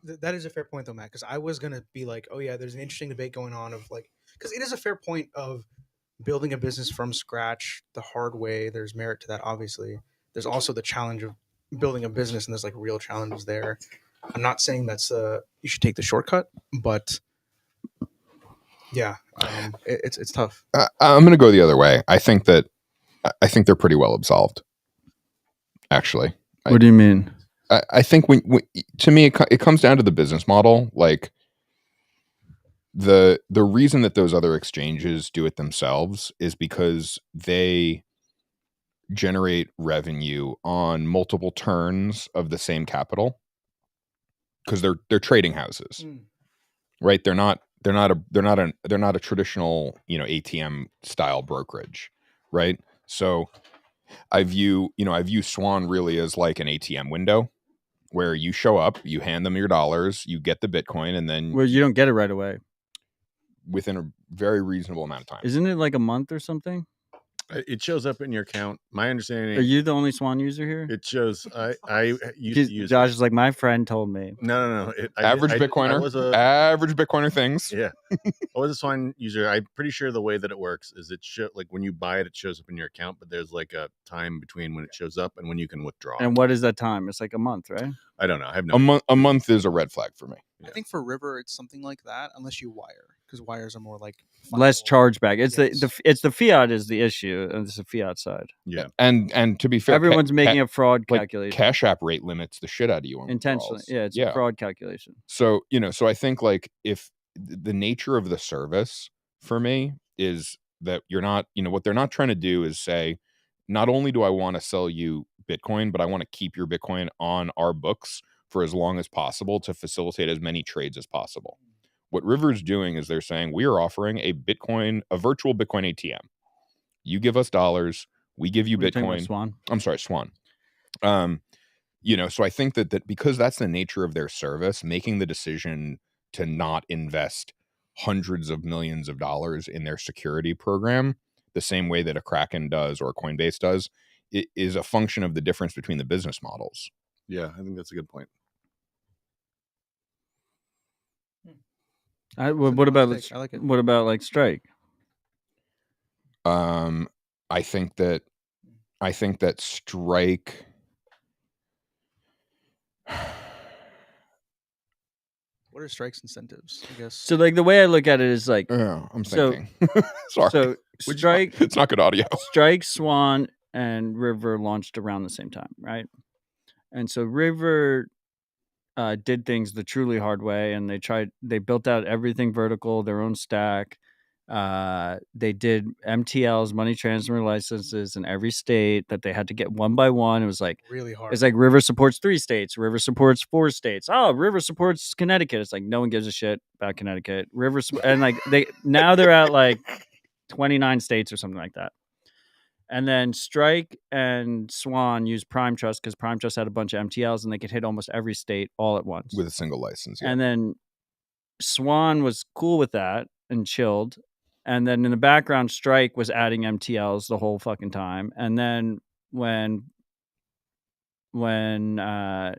that is a fair point though, Matt, because I was gonna be like, oh yeah, there's an interesting debate going on of like, because it is a fair point of building a business from scratch the hard way. There's merit to that, obviously. There's also the challenge of building a business, and there's like real challenges there. I'm not saying that's you should take the shortcut, but yeah, it's tough. I'm gonna go the other way. I think they're pretty well absolved. Actually, what do you mean? I think when to me it comes down to the business model. Like the reason that those other exchanges do it themselves is because they generate revenue on multiple turns of the same capital, because they're trading houses, right? They're not a traditional, ATM style brokerage, right? So I view Swan really as like an ATM window. where you show up, you hand them your dollars, you get the Bitcoin, and then Well, you don't get it right away. within a very reasonable amount of time. Isn't it like a month or something? It shows up in your account. My understanding. Are you the only Swan user here? It shows. I used to use. Josh is like, my friend told me. No. Average Bitcoiner. Average Bitcoiner things. Yeah. I was a Swan user. I'm pretty sure the way that it works is like when you buy it, it shows up in your account, but there's like a time between when it shows up and when you can withdraw. And what is that time? It's like a month, right? I don't know. I have no. A month is a red flag for me. I think for River it's something like that, unless you wire, because wires are more like less chargeback. It's Yes. it's the fiat is the issue, and it's the fiat side. Yeah. And to be fair, everyone's making a fraud calculation. Cash App rate limits the shit out of you on intentionally. withdrawals. Yeah, it's a fraud calculation. So so I think like if the nature of the service for me is that you're not, what they're not trying to do is say, not only do I want to sell you Bitcoin, but I want to keep your Bitcoin on our books for as long as possible to facilitate as many trades as possible. What River's doing is they're saying we are offering a virtual Bitcoin ATM. You give us dollars, we give you Bitcoin. Swan? I'm sorry, Swan. So I think that because that's the nature of their service, making the decision to not invest hundreds of millions of dollars in their security program the same way that a Kraken does or a Coinbase does, it is a function of the difference between the business models. Yeah, I think that's a good point. What about like Strike? I think that Strike. What are Strike's incentives? I guess. So like the way I look at it is like, I'm thinking. Sorry. So Strike, it's not good audio. Strike, Swan, and River launched around the same time, right? And so River did things the truly hard way, and they built out everything vertical, their own stack. They did MTLs, money transfer licenses, in every state that they had to get one by one. It was like really hard. It's like River supports 3 states, River supports 4 states. Oh, River supports Connecticut. It's like no one gives a shit about Connecticut. And like they're at like 29 states or something like that. And then Strike and Swan used Prime Trust because Prime Trust had a bunch of MTLs and they could hit almost every state all at once with a single license. Yeah. And then Swan was cool with that and chilled. And then in the background, Strike was adding MTLs the whole fucking time. And then when Prime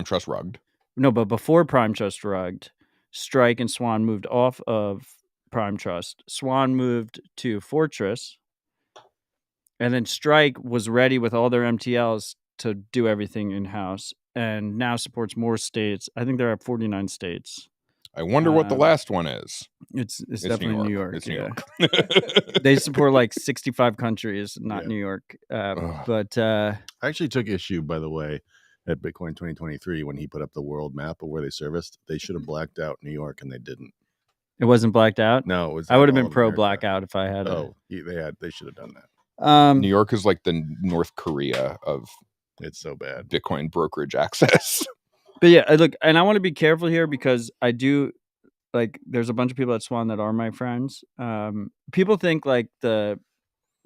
Trust rugged. No, but before Prime Trust rugged, Strike and Swan moved off of Prime Trust. Swan moved to Fortress. And then Strike was ready with all their MTLs to do everything in-house and now supports more states. I think they're at 49 states. I wonder what the last one is. It's definitely New York. It's New York. They support like 65 countries, not New York. But I actually took issue, by the way, at Bitcoin 2023 when he put up the world map of where they serviced. They should have blacked out New York, and they didn't. It wasn't blacked out? No, it was. I would have been pro blackout if I had. They should have done that. New York is like the North Korea of it's so bad Bitcoin brokerage access. But yeah, look, and I want to be careful here because I do like there's a bunch of people at Swan that are my friends. People think like the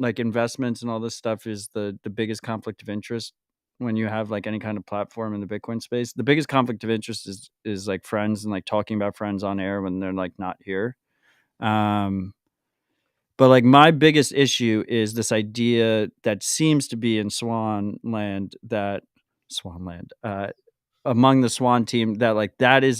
investments and all this stuff is the biggest conflict of interest when you have like any kind of platform in the Bitcoin space. The biggest conflict of interest is like friends and like talking about friends on air when they're like not here. But like my biggest issue is this idea that seems to be in Swanland among the Swan team that like that is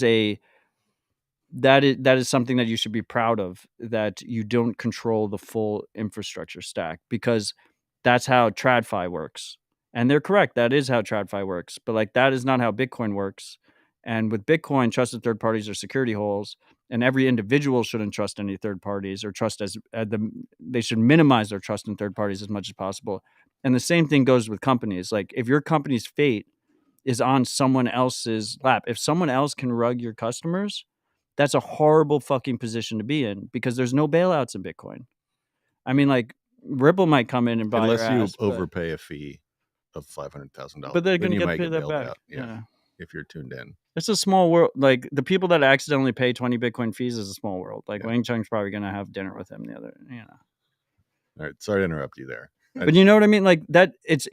something that you should be proud of, that you don't control the full infrastructure stack, because that's how TradFi works. And they're correct. That is how TradFi works. But like that is not how Bitcoin works. And with Bitcoin, trusted third parties are security holes, and every individual shouldn't trust any third parties or trust they should minimize their trust in third parties as much as possible. And the same thing goes with companies. Like if your company's fate is on someone else's lap, if someone else can rug your customers, that's a horrible fucking position to be in, because there's no bailouts in Bitcoin. I mean, like Ripple might come in and buy unless your you ass, overpay a fee of $500,000. But they're going to get paid that back. Yeah. If you're tuned in. It's a small world. Like the people that accidentally pay 20 Bitcoin fees is a small world. Like Wang Cheng's probably going to have dinner with him the other, All right. Sorry to interrupt you there. But you know what I mean? Like that it's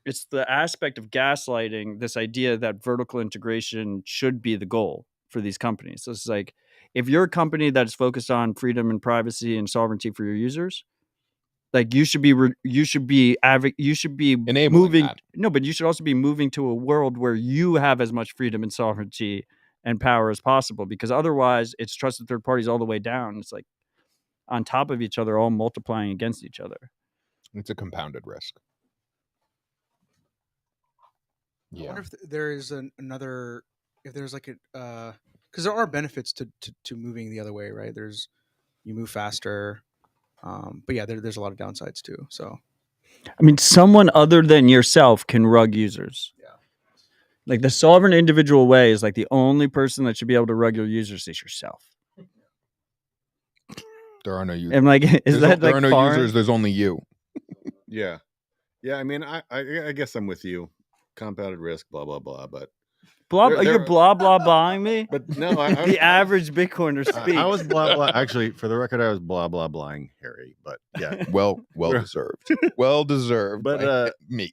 it's the aspect of gaslighting, this idea that vertical integration should be the goal for these companies. So it's like, if you're a company that's focused on freedom and privacy and sovereignty for your users, like you should be Enabling moving. that. No, but you should also be moving to a world where you have as much freedom and sovereignty and power as possible, because otherwise it's trusted third parties all the way down. It's like on top of each other, all multiplying against each other. It's a compounded risk. I Yeah. wonder if there is another, if there's like a, because there are benefits to moving the other way, right? You move faster, but yeah, there's a lot of downsides too. So I mean, someone other than yourself can rug users. Yeah. Like the sovereign individual way is like the only person that should be able to rug your users is yourself. There are no users. And like, there are no users. There's only you. Yeah. Yeah. I mean, I guess I'm with you. Compounded risk, blah, blah, blah. But you're blah, blah, blahing me? But no, The average Bitcoiner speaks. I was blah, blah. Actually, for the record, I was blah, blah, blahing Harry. But yeah. Well deserved. Well deserved. But by me.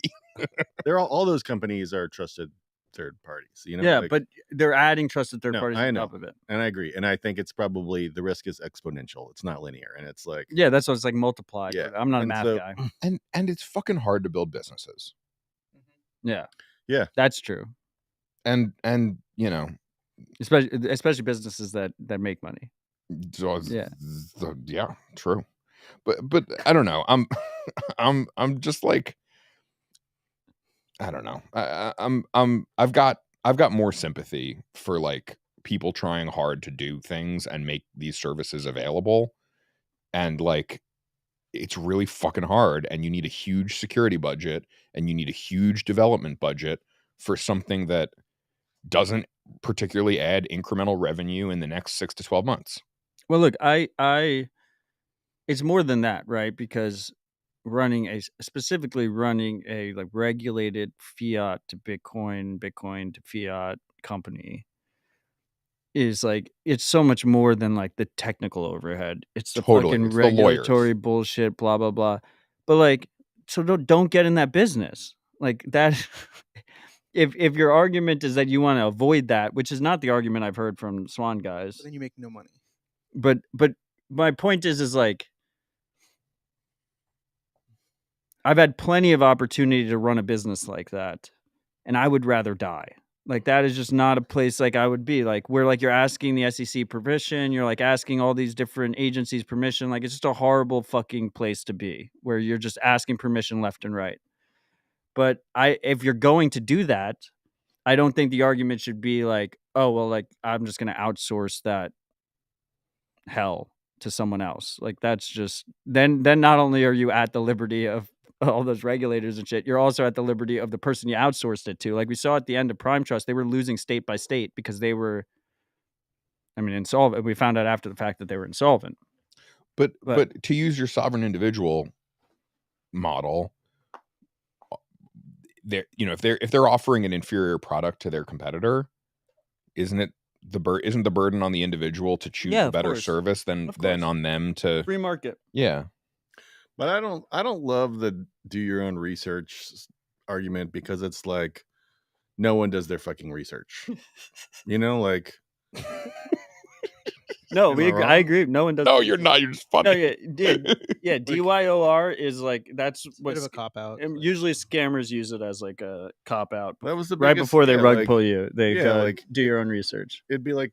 They're all those companies are trusted third parties. You know. Yeah, like, but they're adding trusted third No, parties I on know. top of it. and I agree. And I think it's probably the risk is exponential. It's not linear. And it's like, Yeah, that's what it's like multiplied. Yeah, but I'm not a and math so- guy. And it's fucking hard to build businesses. Yeah. Yeah. That's true. And you know, Especially businesses that make money. so Yeah. yeah, true. But I don't know. I'm just like, I don't know. I've got more sympathy for like people trying hard to do things and make these services available, and like it's really fucking hard, and you need a huge security budget and you need a huge development budget for something that doesn't particularly add incremental revenue in the next 6 to 12 months. Well, look, it's more than that, right? Because specifically running a like regulated fiat to Bitcoin to fiat company is like, it's so much more than like the technical overhead. It's the Totally. fucking It's the lawyers. regulatory bullshit, blah blah blah. But like, so don't get in that business like that. If your argument is that you want to avoid that, which is not the argument I've heard from Swan guys, but then you make no money. but my point is like, I've had plenty of opportunity to run a business like that, and I would rather die. Like that is just not a place like I would be. Like where like you're asking the SEC permission, you're like asking all these different agencies permission. Like it's just a horrible fucking place to be, where you're just asking permission left and right. But if you're going to do that, I don't think the argument should be like, oh well, like I'm just gonna outsource that hell to someone else. Like that's just then not only are you at the liberty of all those regulators and shit, you're also at the liberty of the person you outsourced it to. Like we saw at the end of Prime Trust, they were losing state by state because they were, insolvent. We found out after the fact that they were insolvent. But to use your sovereign individual model, if they're offering an inferior product to their competitor, isn't the burden on the individual to choose a better service than on them to Free market? Yeah. But I don't love the do your own research argument, because it's like no one does their fucking research. You know, like No, Am I wrong? I agree. No one does. No, you're not. You're just funny. No, yeah, DYOR is like, that's It's a bit what's of a cop out. usually scammers use it as like a cop out. that was the Right biggest- before they yeah, rug like, pull you, they yeah, go, like, do your own research. it'd be like,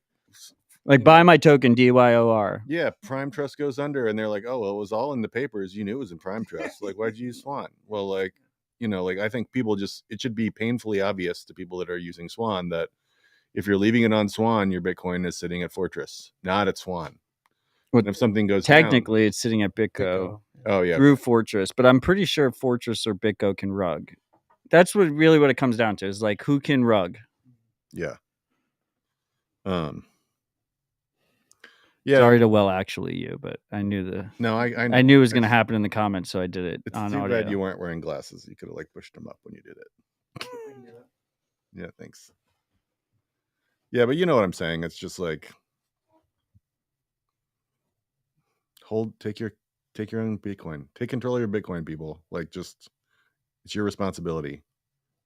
Like buy my token DYOR. yeah, Prime Trust goes under, and they're like, oh well, it was all in the papers. You knew it was in Prime Trust. Like, why'd you use Swan? Well, like, like I think people it should be painfully obvious to people that are using Swan that if you're leaving it on Swan, your Bitcoin is sitting at Fortress, not at Swan. Well, And if something goes Technically, it's sitting at BitGo Bitco. down, oh yeah, through Fortress, but I'm pretty sure Fortress or BitGo can rug. That's what it comes down to, is like who can rug. yeah. Yeah. Sorry to actually you, but I knew No, I know. I knew it was going to happen in the comments, so I did it It's on too audio. bad you weren't wearing glasses. You could have like pushed them up when you did it. Yeah, thanks. Yeah, but you know what I'm saying. It's just like take your own Bitcoin. Take control of your Bitcoin, people. Like, just it's your responsibility.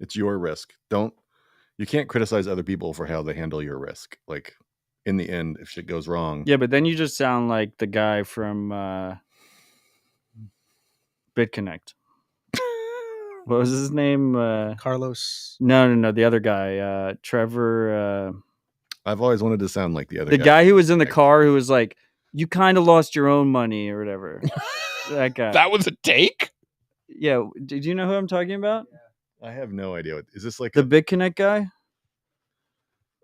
It's your risk. You can't criticize other people for how they handle your risk. Like in the end, if shit goes wrong. Yeah, but then you just sound like the guy from BitConnect. What was his name? Carlos. No, the other guy, Trevor. I've always wanted to sound like the other The guy who was in the car who was like, "You kind of lost your own money" or whatever. That guy. That was a take? Yeah. Did you know who I'm talking about? I have no idea. Is this like The BitConnect guy?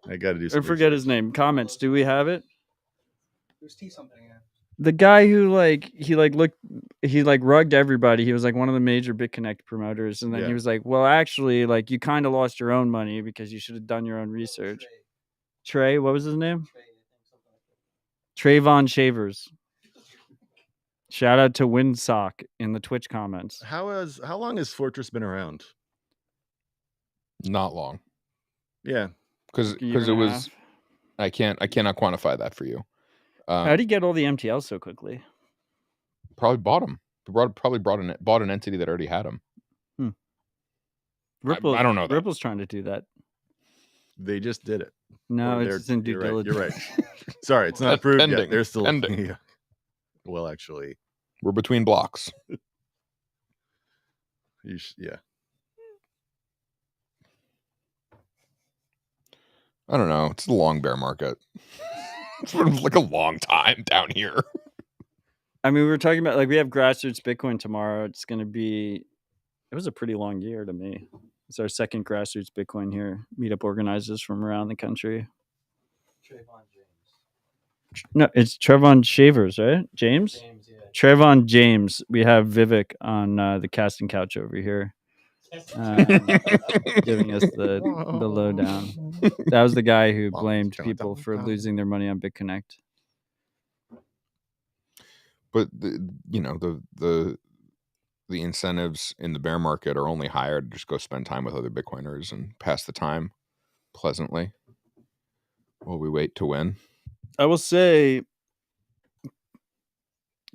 I got to do I some forget his research. name. Comments. Do we have it? There's T something. Yeah. The guy who he rugged everybody. He was like one of the major BitConnect promoters, and then he Yeah. was like, "Well, actually, like you kind of lost your own money because you should have done your own research." Trey, what was his name? Trayvon Shavers. Shout out to Windsock in the Twitch comments. How long has Fortress been around? Not long. Yeah. Because Year it and a was half. I cannot quantify that for you. How do you get all the MTLs so quickly? Probably bought them. Probably bought an entity that already had them. Ripple, I don't know that. Ripple's trying to do that. They just did it. No, Or it's just in due you're right, diligence. You're right. Sorry, it's not approved Pending, yet. They're still pending. Yeah. Well, actually, We're between blocks. yeah. I don't know. It's a long bear market. It's sort of like a long time down here. I mean, we were talking about we have grassroots Bitcoin tomorrow. It's going to be. It was a pretty long year to me. It's our second grassroots Bitcoin here. Meetup organizers from around the country. Trayvon James. No, it's Trevon Shavers, right? James? James, yeah. Trevon James. We have Vivek on the casting couch over here, giving us the lowdown. That was the guy who blamed people for losing their money on BitConnect. But the incentives in the bear market are only higher to just go spend time with other Bitcoiners and pass the time pleasantly while we wait to win. I will say,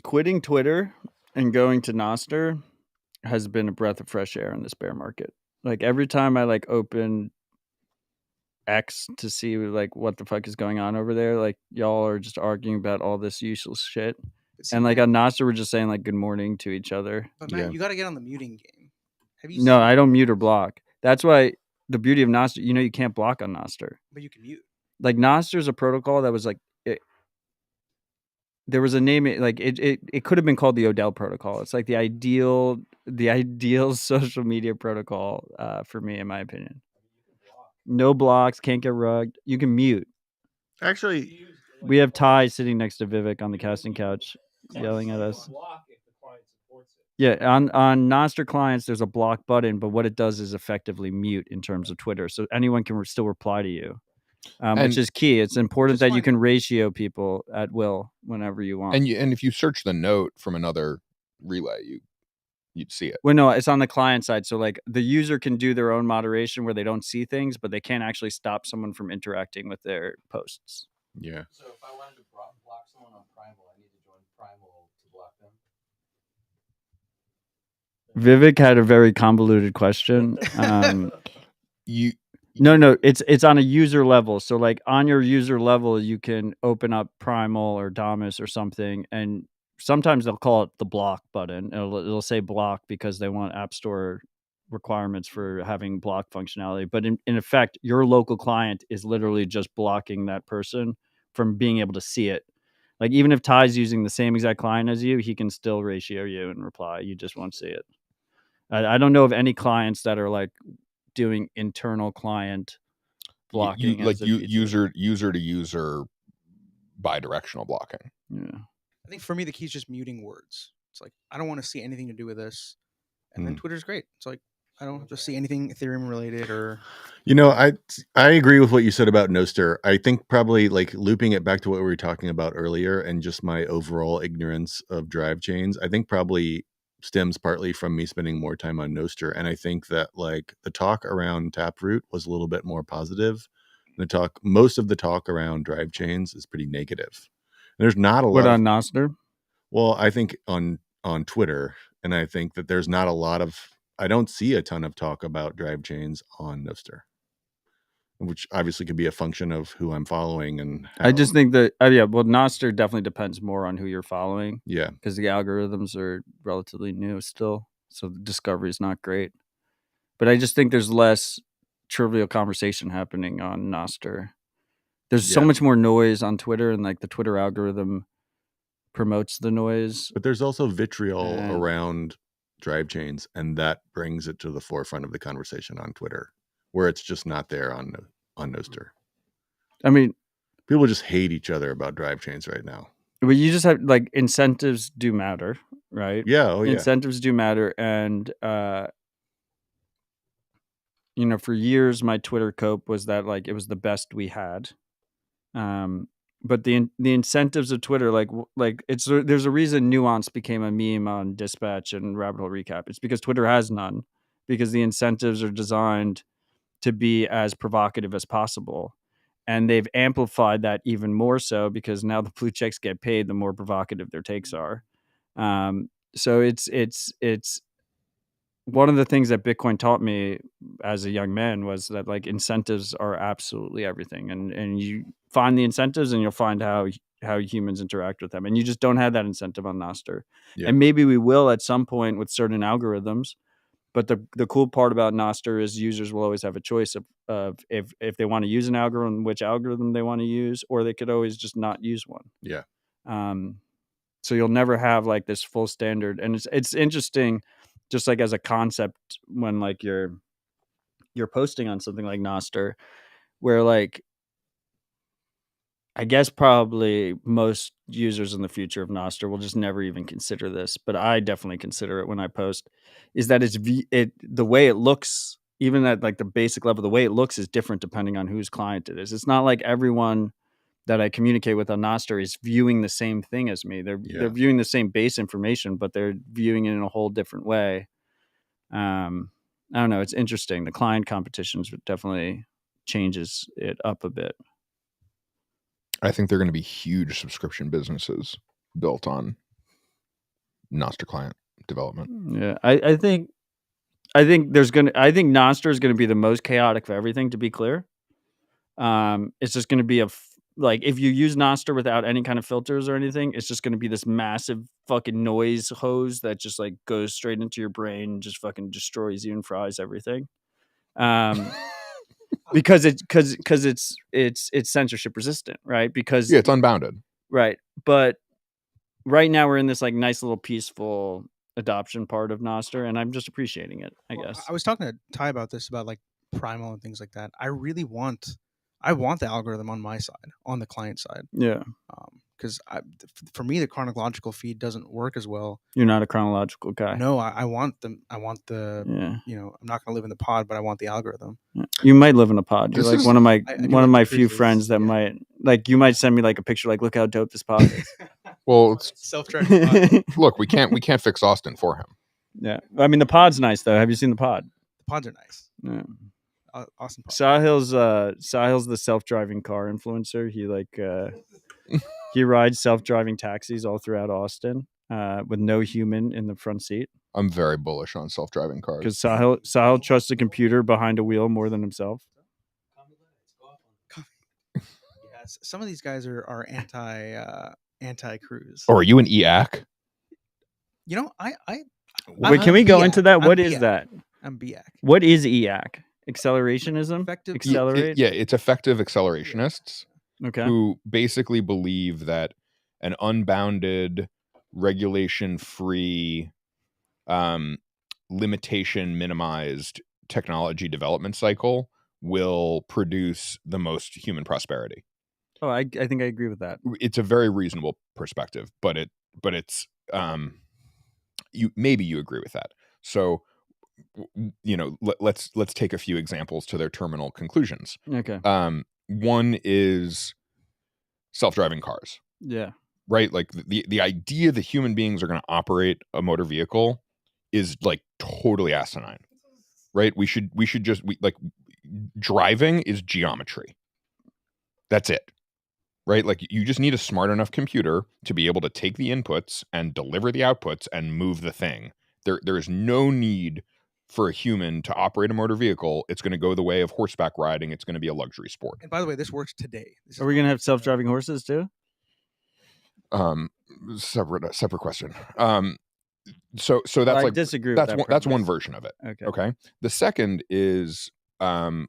quitting Twitter and going to Nostr has been a breath of fresh air in this bear market. Like every time I open X to see what the fuck is going on over there, y'all are just arguing about all this useless shit. See, And Matt, on Nostr, we're just saying good morning to each other. but Matt, Yeah. you got to get on the muting game. Have you? No, seen I don't mute or block. That's why the beauty of Nostr, you can't block on Nostr. But you can mute. Nostr is a protocol that was there was a name, it could have been called the Odell protocol. It's the ideal social media protocol for me, in my opinion. No blocks, can't get rugged. You can mute. Actually, We have Ty sitting next to Vivek on the casting couch, yelling at us. Yeah, on Nostr clients, there's a block button, but what it does is effectively mute in terms of Twitter, so anyone can still reply to you, which is key. It's important that you can ratio people at will whenever you want. And if you search the note from another relay, you'd see it. Well, no, it's on the client side, so the user can do their own moderation where they don't see things, but they can't actually stop someone from interacting with their posts. Yeah. So if I wanted to block someone on Primal, I need to join Primal to block them. Vivek had a very convoluted question. No, it's on a user level. So on your user level, you can open up Primal or Damus or something, and sometimes they'll call it the block button. It'll say block because they want App Store requirements for having block functionality. But in effect, your local client is literally just blocking that person from being able to see it. Even if Ty's using the same exact client as you, he can still ratio you and reply. You just won't see it. I don't know of any clients that are doing internal client blocking, user to user bidirectional blocking. Yeah. I think for me, the key is just muting words. It's I don't want to see anything to do with this. And then Twitter's great. It's I don't have to see anything Ethereum related or. I agree with what you said about Nostr. I think probably looping it back to what we were talking about earlier and just my overall ignorance of drive chains, I think probably stems partly from me spending more time on Nostr. And I think that the talk around Taproot was a little bit more positive. Most of the talk around drive chains is pretty negative. And there's not a lot on Nostr? Well, I think on Twitter, and I think that there's not a lot of I don't see a ton of talk about drive chains on Noster, which obviously could be a function of who I'm following and how. I just think that well, Noster definitely depends more on who you're following. Yeah, because the algorithms are relatively new still, so the discovery is not great. But I just think there's less trivial conversation happening on Noster. There's so much more noise on Twitter, and like the Twitter algorithm promotes the noise. But there's also vitriol around drive chains, and that brings it to the forefront of the conversation on Twitter, where it's just not there on Noster. I mean, people just hate each other about drive chains right now. But you just have like incentives do matter, right? Yeah, oh yeah. Incentives do matter, and you know, for years my Twitter cope was that like it was the best we had. But the incentives of Twitter, like there's a reason Nuance became a meme on Dispatch and Rabbit Hole Recap. It's because Twitter has none, because the incentives are designed to be as provocative as possible, and they've amplified that even more so because now the blue checks get paid the more provocative their takes are. So it's one of the things that Bitcoin taught me as a young man was that like incentives are absolutely everything, and you find the incentives and you'll find how humans interact with them, and you just don't have that incentive on Noster. Yeah. And maybe we will at some point with certain algorithms, but the cool part about Noster is users will always have a choice of if they want to use an algorithm, which algorithm they want to use, or they could always just not use one. Yeah. So you'll never have like this full standard, and it's interesting, just like as a concept when like you're posting on something like Noster, where like I guess probably most users in the future of Noster will just never even consider this, but I definitely consider it when I post, is that the way it looks, even at like the basic level, the way it looks is different depending on whose client it is. It's not like everyone that I communicate with on Noster is viewing the same thing as me. They're viewing the same base information, but they're viewing it in a whole different way. I don't know. It's interesting. The client competitions definitely changes it up a bit. I think they're going to be huge subscription businesses built on Noster client development. Yeah, I think Noster is going to be the most chaotic of everything, to be clear. It's just going to be like if you use Noster without any kind of filters or anything, it's just going to be this massive fucking noise hose that just like goes straight into your brain and just fucking destroys you and fries everything. Because it's censorship resistant, right? Because it's unbounded, right? But right now we're in this like nice little peaceful adoption part of Noster, and I'm just appreciating it, I guess. I was talking to Ty about this, about like Primal and things like that. I want the algorithm on my side, on the client side. Yeah. Because for me, the chronological feed doesn't work as well. You're not a chronological guy. No, I want the yeah. You know, I'm not going to live in the pod, but I want the algorithm. You might live in a pod. You're like one of my few friends that might, like, you might send me like a picture, like, look how dope this pod is. Well, it's self-driving pod. Look, we can't fix Austin for him. Yeah, I mean the pod's nice though. Have you seen the pod? The pods are nice. Yeah. Awesome. Sahil's the self-driving car influencer. He like he rides self-driving taxis all throughout Austin with no human in the front seat. I'm very bullish on self-driving cars because Sahil trusts a computer behind a wheel more than himself. Yes, some of these guys are anti-cruise. Or are you an EAC? You know, Wait, can we go into that? What is that? I'm BAC. What is EAC? Accelerationism? Effective. Accelerate? It's effective accelerationists. Okay. Who basically believe that an unbounded, regulation-free, limitation minimized technology development cycle will produce the most human prosperity. Oh, I think I agree with that. It's a very reasonable perspective, but it's maybe you agree with that. So, you know, let's take a few examples to their terminal conclusions. Okay. One is self-driving cars. Yeah. Right? Like the idea that human beings are going to operate a motor vehicle is like totally asinine. Right? We should just driving is geometry. That's it. Right? Like you just need a smart enough computer to be able to take the inputs and deliver the outputs and move the thing. There is no need for a human to operate a motor vehicle, it's going to go the way of horseback riding. It's going to be a luxury sport. And by the way, this works today. This Are we gonna have self-driving horses too? Separate question. So that's Well, I like disagree with that that's one premise. version of it. Okay. Okay. The second is all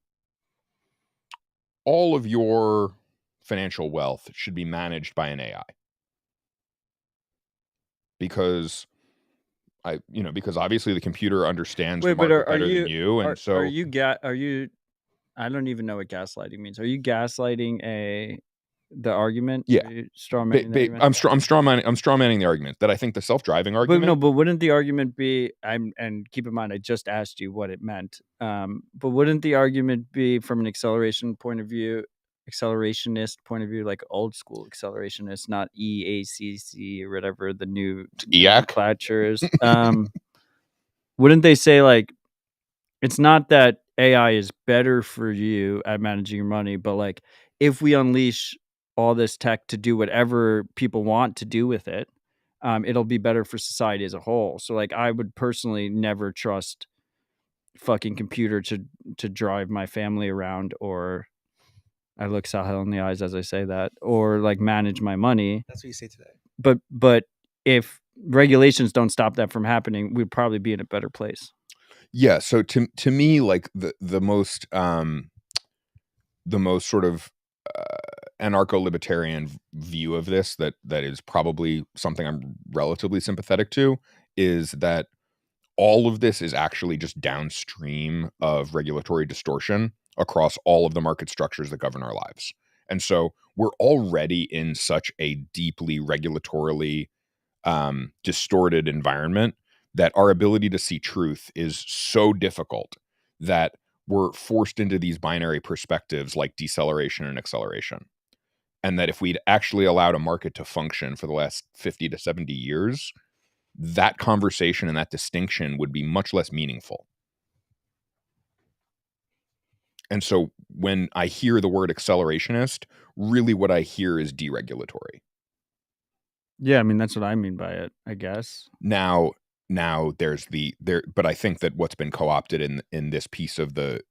of your financial wealth should be managed by an AI. Because because obviously the computer understands the Wait, but market are better you than you, and so are you? I don't even know what gaslighting means. Are you gaslighting the argument? Yeah. Are you strawmanning the argument? I'm strawmanning the argument that I think the self-driving But argument. no, but wouldn't the argument be? And keep in mind, I just asked you what it meant. But wouldn't the argument be from an accelerationist point of view, like old school accelerationist, not EACC or whatever the new EAC? nomenclatures? Wouldn't they say like it's not that AI is better for you at managing your money, but like if we unleash all this tech to do whatever people want to do with it, it'll be better for society as a whole. So like I would personally never trust fucking computer to drive my family around, or I look Sahel in the eyes as I say that, or like manage my money. That's what you say today. But if regulations don't stop that from happening, we'd probably be in a better place. Yeah. So to me, like the most sort of anarcho-libertarian view of this that is probably something I'm relatively sympathetic to is that all of this is actually just downstream of regulatory distortion across all of the market structures that govern our lives. And so we're already in such a deeply regulatorily distorted environment that our ability to see truth is so difficult that we're forced into these binary perspectives like deceleration and acceleration. And that if we'd actually allowed a market to function for the last 50 to 70 years, that conversation and that distinction would be much less meaningful. And so when I hear the word accelerationist, really what I hear is deregulatory. Yeah, I mean that's what I mean by it, I guess. Now there's but I think that what's been co-opted in this piece of the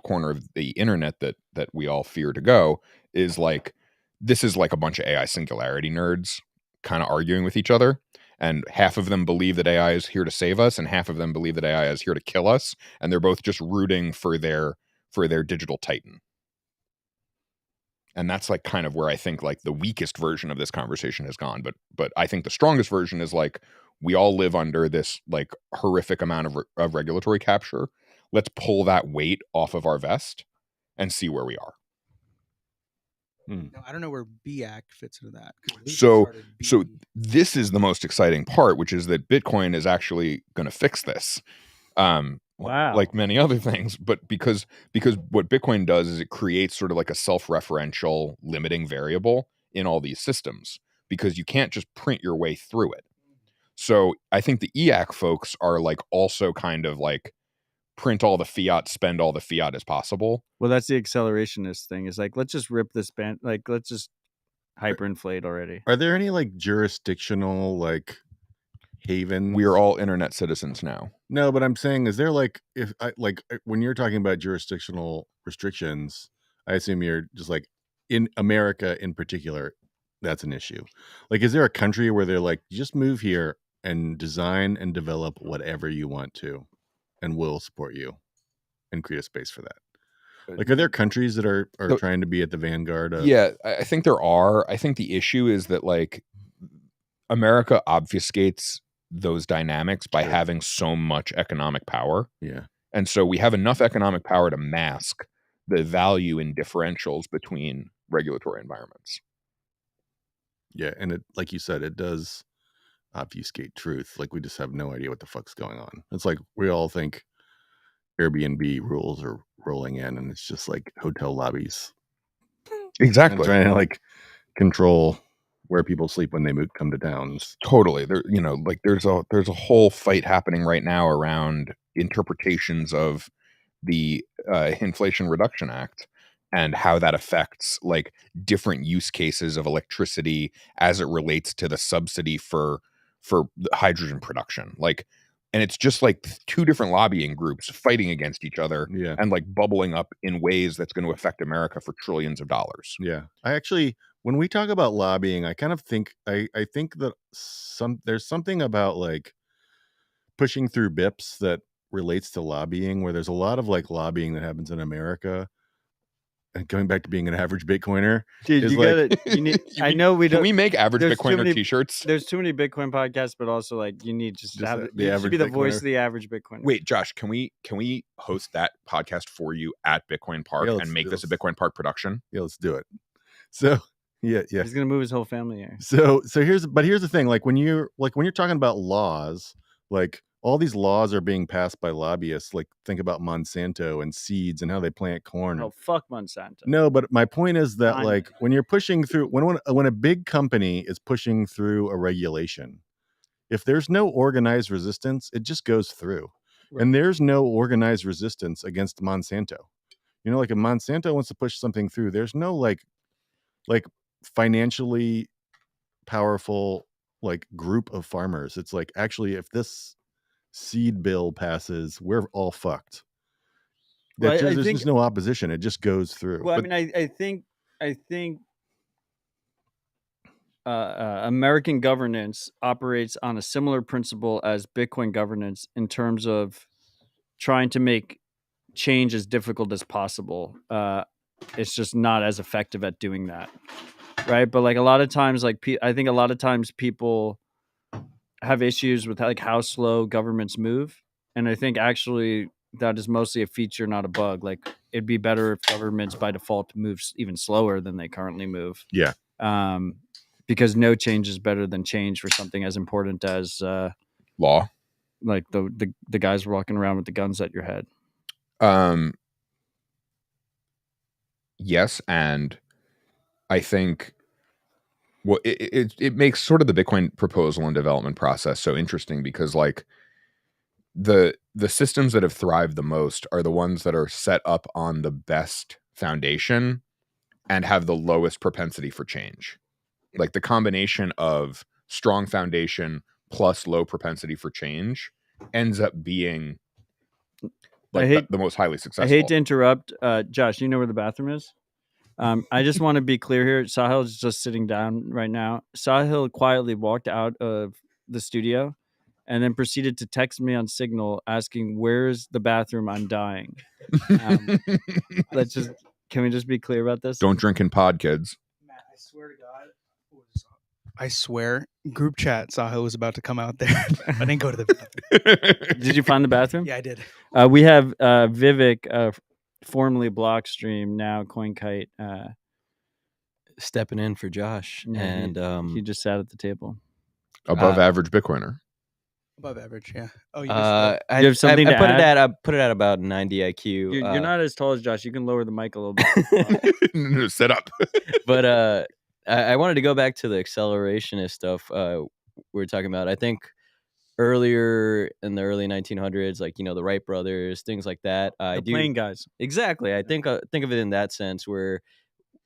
corner of the internet that we all fear to go is like, this is like a bunch of AI singularity nerds kind of arguing with each other, and half of them believe that AI is here to save us and half of them believe that AI is here to kill us, and they're both just rooting for their digital titan. And that's like kind of where I think like the weakest version of this conversation has gone. But I think the strongest version is like, we all live under this like horrific amount of regulatory capture. Let's pull that weight off of our vest and see where we are. Now, I don't know where BAC fits into that. So this is the most exciting part, which is that Bitcoin is actually going to fix this. Wow. Like many other things, but because what Bitcoin does is it creates sort of like a self-referential limiting variable in all these systems, because you can't just print your way through it. So I think the EAC folks are like also kind of like print all the fiat, spend all the fiat as possible. Well, that's the accelerationist thing. Is like, let's just rip this band, like let's just hyperinflate already. Are there any like jurisdictional like havens? We are all internet citizens now. No, but I'm saying, is there like, if I like when you're talking about jurisdictional restrictions, I assume you're just like in America in particular, that's an issue. Like, is there a country where they're like, just move here and design and develop whatever you want to, and we'll support you and create a space for that? Like, are there countries that are trying to be at the vanguard of? Yeah, I think there are. I think the issue is that like America obfuscates those dynamics by having so much economic power. Yeah. And so we have enough economic power to mask the value in differentials between regulatory environments. Yeah, and it, like you said, it does obfuscate truth. Like, we just have no idea what the fuck's going on. It's like we all think Airbnb rules are rolling in, and it's just like hotel lobbies. Exactly. And trying to like control where people sleep when they come to towns. Totally. There, like there's a whole fight happening right now around interpretations of the Inflation Reduction Act and how that affects like different use cases of electricity as it relates to the subsidy for hydrogen production. Like and it's just like two different lobbying groups fighting against each other Yeah. and like bubbling up in ways that's going to affect America for trillions of dollars. Yeah. I actually, when we talk about lobbying, I kind of think, I think that there's something about like pushing through BIPs that relates to lobbying, where there's a lot of like lobbying that happens in America. And going back to being an average Bitcoiner, Dude, is you like, gotta. You need. I know we Can don't. we make average there's too Bitcoiner many- t-shirts? There's too many Bitcoin podcasts, but also like you need just to Just have the you should average be the voice Bitcoiner. of the average Bitcoiner. Wait, Josh, can we host that podcast for you at Bitcoin Park Yeah, and make this a Bitcoin Park production? yeah, let's do it. So yeah. He's gonna move his whole family here. So here's the thing, like when you're talking about laws, like all these laws are being passed by lobbyists. Like think about Monsanto and seeds and how they plant corn. Oh, fuck Monsanto. No, but my point is that Fine. like when you're pushing through, when a big company is pushing through a regulation, if there's no organized resistance, it just goes through. Right. And there's no organized resistance against Monsanto. You know, like if Monsanto wants to push something through, there's no like financially powerful like group of farmers. It's like, actually, if this seed bill passes, we're all fucked. Well, I There's think- just no opposition. It just goes through. Well, But I mean, I think American governance operates on a similar principle as Bitcoin governance in terms of trying to make change as difficult as possible. It's just not as effective at doing that, right? But like a lot of times, like I think a lot of times people have issues with like how slow governments move, and I think actually that is mostly a feature, not a bug. Like it'd be better if governments by default moves even slower than they currently move. Yeah. Because no change is better than change for something as important as Law. like the guys walking around with the guns at your head. Yes, and I think it makes sort of the Bitcoin proposal and development process so interesting, because like the systems that have thrived the most are the ones that are set up on the best foundation and have the lowest propensity for change. Like the combination of strong foundation plus low propensity for change ends up being like the most highly successful. I hate to interrupt, Josh. You know where the bathroom is? I just want to be clear here. Sahil is just sitting down right now. Sahil quietly walked out of the studio and then proceeded to text me on Signal asking, "Where's the bathroom? I'm dying." Can we just be clear about this? Don't drink in pod, kids. Matt, I swear to God. I swear, group chat Sahil was about to come out there. I didn't go to the bathroom. Did you find the bathroom? Yeah, I did. We have Vivek, formerly Blockstream, now CoinKite. Stepping in for Josh, Yeah, and he just sat at the table. Above average Bitcoiner. Above average, yeah. Oh, you You have something I to put add? I put it at about 90 IQ. You're not as tall as Josh. You can lower the mic a little bit. No, set up. But I wanted to go back to the accelerationist stuff we were talking about. I think earlier in the early 1900s, like the Wright brothers, things like that. The plane guys. Exactly. I think of it in that sense, where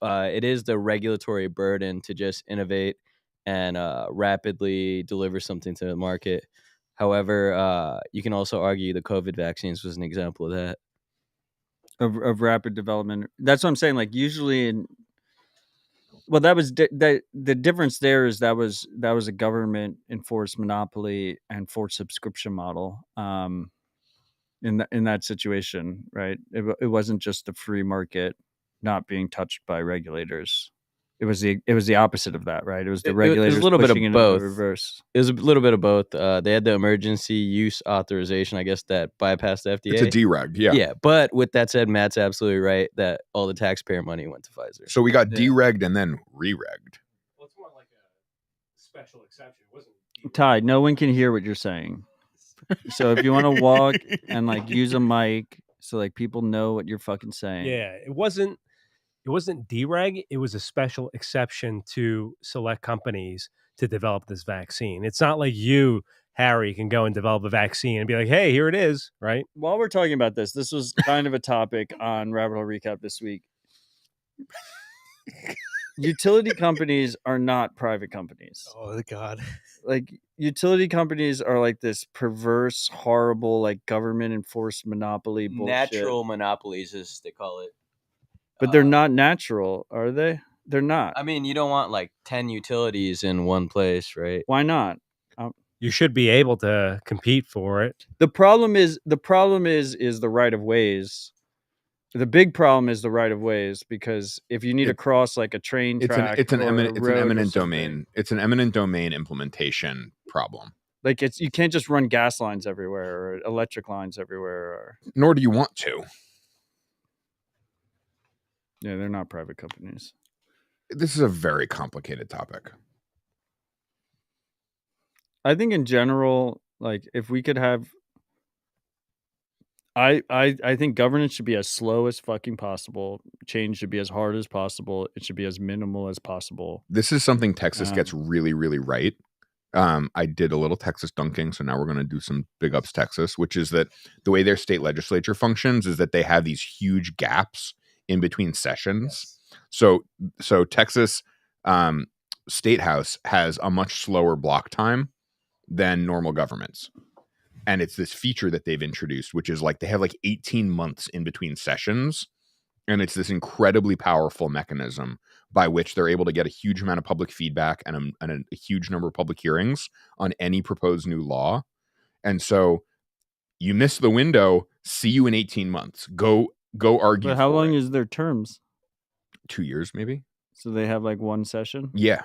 it is the regulatory burden to just innovate and rapidly deliver something to the market. However, you can also argue the COVID vaccines was an example of that. Of rapid development. That's what I'm saying. Like usually that was the difference there is that was a government enforced monopoly and forced subscription model. In that situation, right? It wasn't just the free market not being touched by regulators. It was the opposite of that, right? It was the regulators a little bit of pushing it into both. the reverse. It was a little bit of both. They had the emergency use authorization, I guess, that bypassed the FDA. It's a dereg, yeah. Yeah, but with that said, Matt's absolutely right that all the taxpayer money went to Pfizer. So we got deregged and then re-regged. Well, it's more like a special exception. It wasn't Ty, no one can hear what you're saying. So if you want to walk and like use a mic so like people know what you're fucking saying. Yeah, it wasn't dereg. It was a special exception to select companies to develop this vaccine. It's not like you, Harry, can go and develop a vaccine and be like, hey, here it is, right? While we're talking about this was kind of a topic on Rabbit Hole Recap this week. utility companies are not private companies. Oh God. Like utility companies are like this perverse, horrible, like government enforced monopoly bullshit. Natural monopolies, as they call it. But they're not natural, are they? They're not. I mean, you don't want like 10 utilities in one place, right? Why not? You should be able to compete for it. The problem is the right of ways. The big problem is the right of ways, because if you need to cross like a train track, it's an or a eminent road or domain. It's an eminent domain implementation problem. like you can't just run gas lines everywhere or electric lines everywhere. Or Nor do you want to. yeah, they're not private companies. This is a very complicated topic. I think in general, like if we could have, I think governance should be as slow as fucking possible. Change should be as hard as possible. It should be as minimal as possible. This is something Texas gets really, really right. I did a little Texas dunking, so now we're going to do some big ups Texas, which is that the way their state legislature functions is that they have these huge gaps in between sessions. Yes. So Texas State House has a much slower block time than normal governments. And it's this feature that they've introduced, which is like they have like 18 months in between sessions. And it's this incredibly powerful mechanism by which they're able to get a huge amount of public feedback and a huge number of public hearings on any proposed new law. And so you miss the window, see you in 18 months. Go argue. But how long is their terms? 2 years, maybe. So they have like one session? Yeah.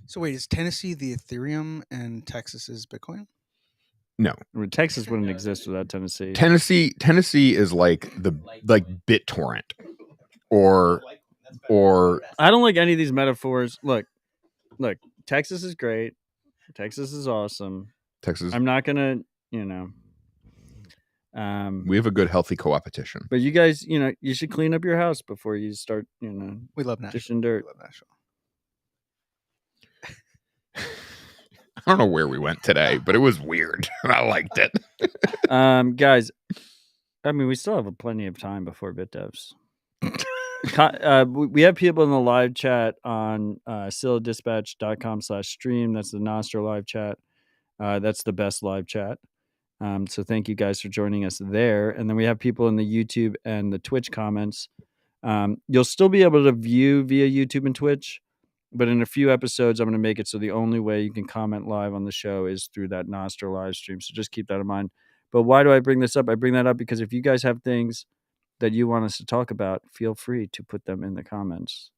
So wait, is Tennessee the Ethereum and Texas is Bitcoin? No. I mean, Texas wouldn't exist without Tennessee. Tennessee is like BitTorrent or I don't like any of these metaphors. Look, Texas is great. Texas is awesome. Texas. I'm not gonna, we have a good healthy co-opetition. But you guys, you should clean up your house before you start, we love Nashville. dishing dirt. We love Nashville. I don't know where we went today, but it was weird. I liked it. Guys, I mean, we still have plenty of time before BitDevs. We have people in the live chat on ScyllaDispatch.com/stream. That's the Nostro live chat. That's the best live chat. So thank you guys for joining us there. And then we have people in the YouTube and the Twitch comments. You'll still be able to view via YouTube and Twitch, but in a few episodes, I'm going to make it so the only way you can comment live on the show is through that Nostro live stream. So just keep that in mind. But why do I bring this up? I bring that up because if you guys have things that you want us to talk about, feel free to put them in the comments.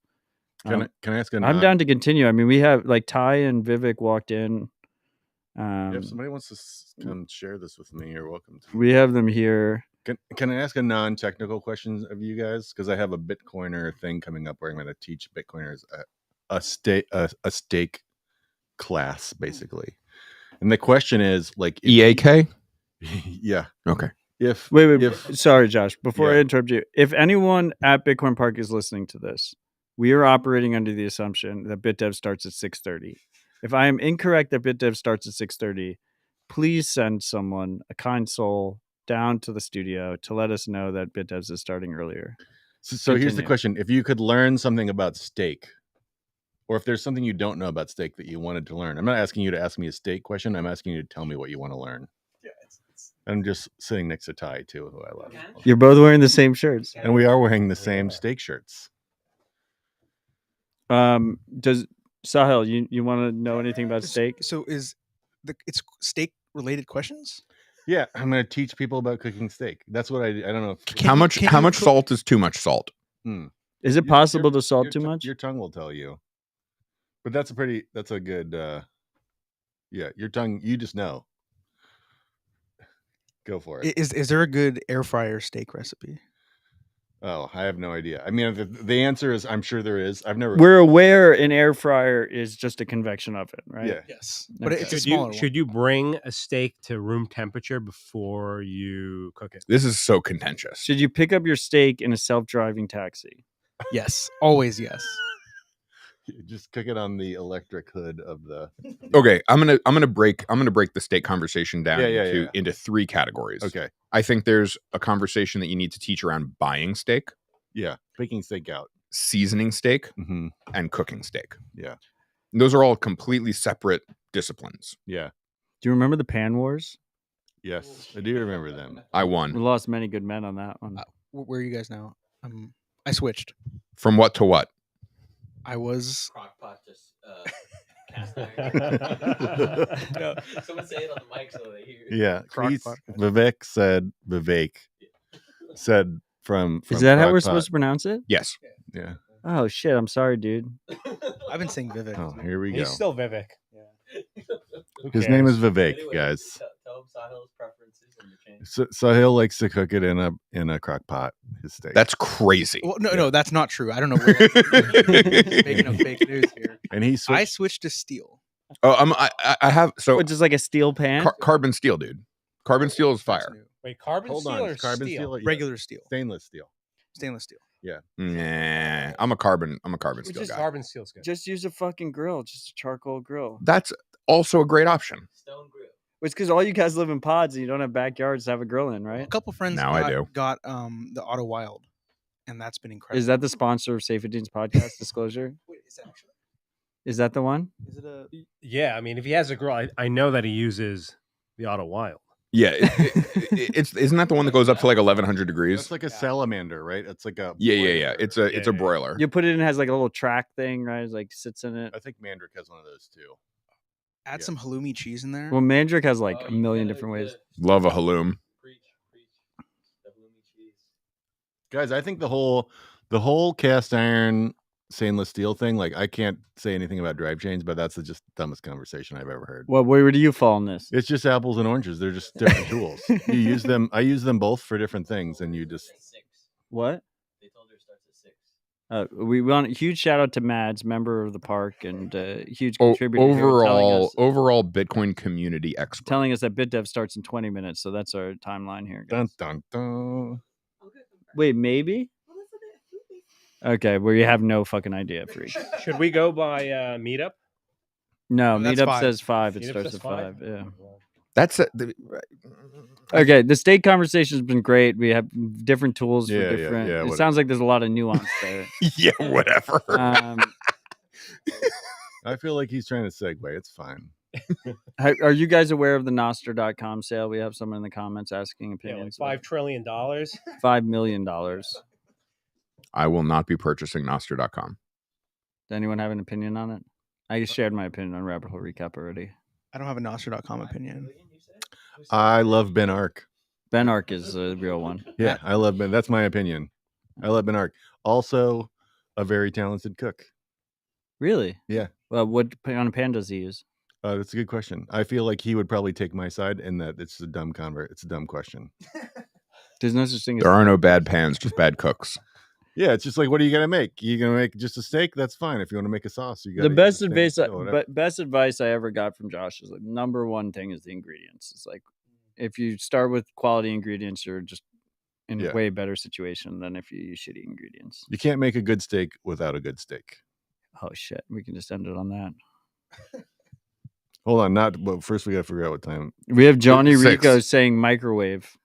Can I ask I'm down to continue. I mean, we have like Ty and Vivek walked in. If somebody wants to come share this with me, you're welcome to. We have them here. Can I ask a non-technical question of you guys? Because I have a Bitcoiner thing coming up where I'm going to teach Bitcoiners a stake class, basically. And the question is like EAK? Yeah. Okay. Wait. Sorry, Josh. Before I interrupt you, if anyone at Bitcoin Park is listening to this, we are operating under the assumption that BitDev starts at 6:30. If I am incorrect that BitDev starts at 6:30, please send someone, a kind soul, down to the studio to let us know that BitDevs is starting earlier. So here's the question. If you could learn something about stake, or if there's something you don't know about stake that you wanted to learn, I'm not asking you to ask me a stake question. I'm asking you to tell me what you want to learn. Yeah, I'm just sitting next to Ty, too, who I love. You're both wearing the same shirts. And we are wearing the same stake shirts. Does Sahel, you want to know anything about stake? So it's stake related questions? Yeah, I'm going to teach people about cooking steak. That's what I don't know. How much salt is too much salt? Is it possible to salt too much? Your tongue will tell you. But that's a good, your tongue, you just know. Go for it. Is there a good air fryer steak recipe? Oh, I have no idea. I mean, the answer is I'm sure there is. We're aware an air fryer is just a convection oven, right? Yeah. Yes. But it's a smaller one. Should you bring a steak to room temperature before you cook it? This is so contentious. Should you pick up your steak in a self-driving taxi? Yes. Always yes. Just cook it on the electric hood of the. Okay, I'm gonna break the steak conversation down into 3 categories. Okay. I think there's a conversation that you need to teach around buying steak. Yeah, picking steak out. seasoning steak Hmm. and cooking steak. Yeah. And those are all completely separate disciplines. Yeah. Do you remember the Pan Wars? Yes, I do remember them. I We won. lost many good men on that one. Where are you guys now? I switched. From what to what? I was Crockpot just cast iron. no. Someone say it on the mic so they hear it. Yeah. Crock He's- podcast. Vivek said from Is that how we're Crock-Pot. supposed to pronounce it? Yes. Yeah. Oh shit! I'm sorry, dude. I've been saying Vivek. Oh, here we go. He's still Vivek. Who His name cares? is Vivek, Anyway, guys. Tell him Sahil's preferences and your change. Sahil likes to cook it in a crock pot. His steak. That's crazy. Well, no, that's not true. I don't know where making up fake news here. and he I switched. switched to steel. Oh, I have so Which is like a steel pan. carbon steel, dude. Carbon steel is That's fire. new. Wait, carbon Hold steel on, or carbon steel? Yeah. Regular steel, Stainless steel. stainless steel. Nah, I'm a carbon Which steel is guy. carbon steel's good. Just use a fucking grill, just a charcoal grill. That's also a great option. Stone grill. It's because all you guys live in pods and you don't have backyards to have a grill in, A right? couple friends Now I got, do. the Auto Wild, and that's been incredible. Is that the sponsor of Safety's podcast disclosure? Wait, is that actually? Is that the one? Is it a? Yeah, I mean, if he has a grill, I know that he uses the Auto Wild. Yeah, isn't that the one that goes up to like 1100 degrees? It's like a salamander, right? It's like a Yeah. It's a Yeah. broiler. You put it in, it has like a little track thing, right? It like sits in it. I think Mandrick has one of those too. Add Yeah. some halloumi cheese in there. Well, Mandrick has like Oh, a you million gotta different ways. Love a halloum. Preach. The halloumi cheese. Guys, I think the whole cast iron stainless steel thing, like I can't say anything about drive chains, but that's the just dumbest conversation I've ever heard. Well, where do you fall in this? It's just apples and oranges. They're just different tools. You use them. I use them both for different things, and you just At 6. What? They told her it starts at 6. We want a huge shout out to Mads, member of the park, and huge contributor here, Overall Bitcoin community expert. telling us that BitDev starts in 20 minutes. So that's our timeline here, guys. dun dun dun. Wait, maybe? Okay, well, you have no fucking idea, freak. Should we go by Meetup? No, No, that's Meetup 5. says 5. It Meetup starts says at 5. Yeah. That's Okay, the state conversation has been great. We have different tools Yeah, for yeah, different. yeah, it whatever. sounds like there's a lot of nuance there. yeah, whatever. I feel like he's trying to segue. It's fine. Are you guys aware of the Nostr.com sale? We have someone in the comments asking Yeah, like opinions. $5 trillion. $5 million. Does I will not be purchasing Nostr.com. anyone have an opinion on it? I shared my opinion on Rabbit Hole Recap already. I don't have a Nostr.com opinion. I love Ben Ark. Ben Ark is a real one. Yeah, I love Ben. That's my opinion. I love Ben Ark. Also, a very talented cook. Really? Yeah. Well, what kind of pan does he use? That's a good question. I feel like he would probably take my side in that it's a dumb It's a dumb question. There's no such thing as There are no bad pans, just bad cooks. Yeah, it's just like, what are you gonna make? You gonna make just a steak? That's fine. If you want to make a sauce, you got the best advice. Best advice I ever got from Josh is like number one thing is the ingredients. It's like if you start with quality ingredients, you're just in Yeah. a way better situation than if you use shitty ingredients. You can't make a good steak without a good steak. Oh shit, we can just end it on that. Hold on, but first we gotta figure out what time. We have Johnny 6. Rico saying microwave.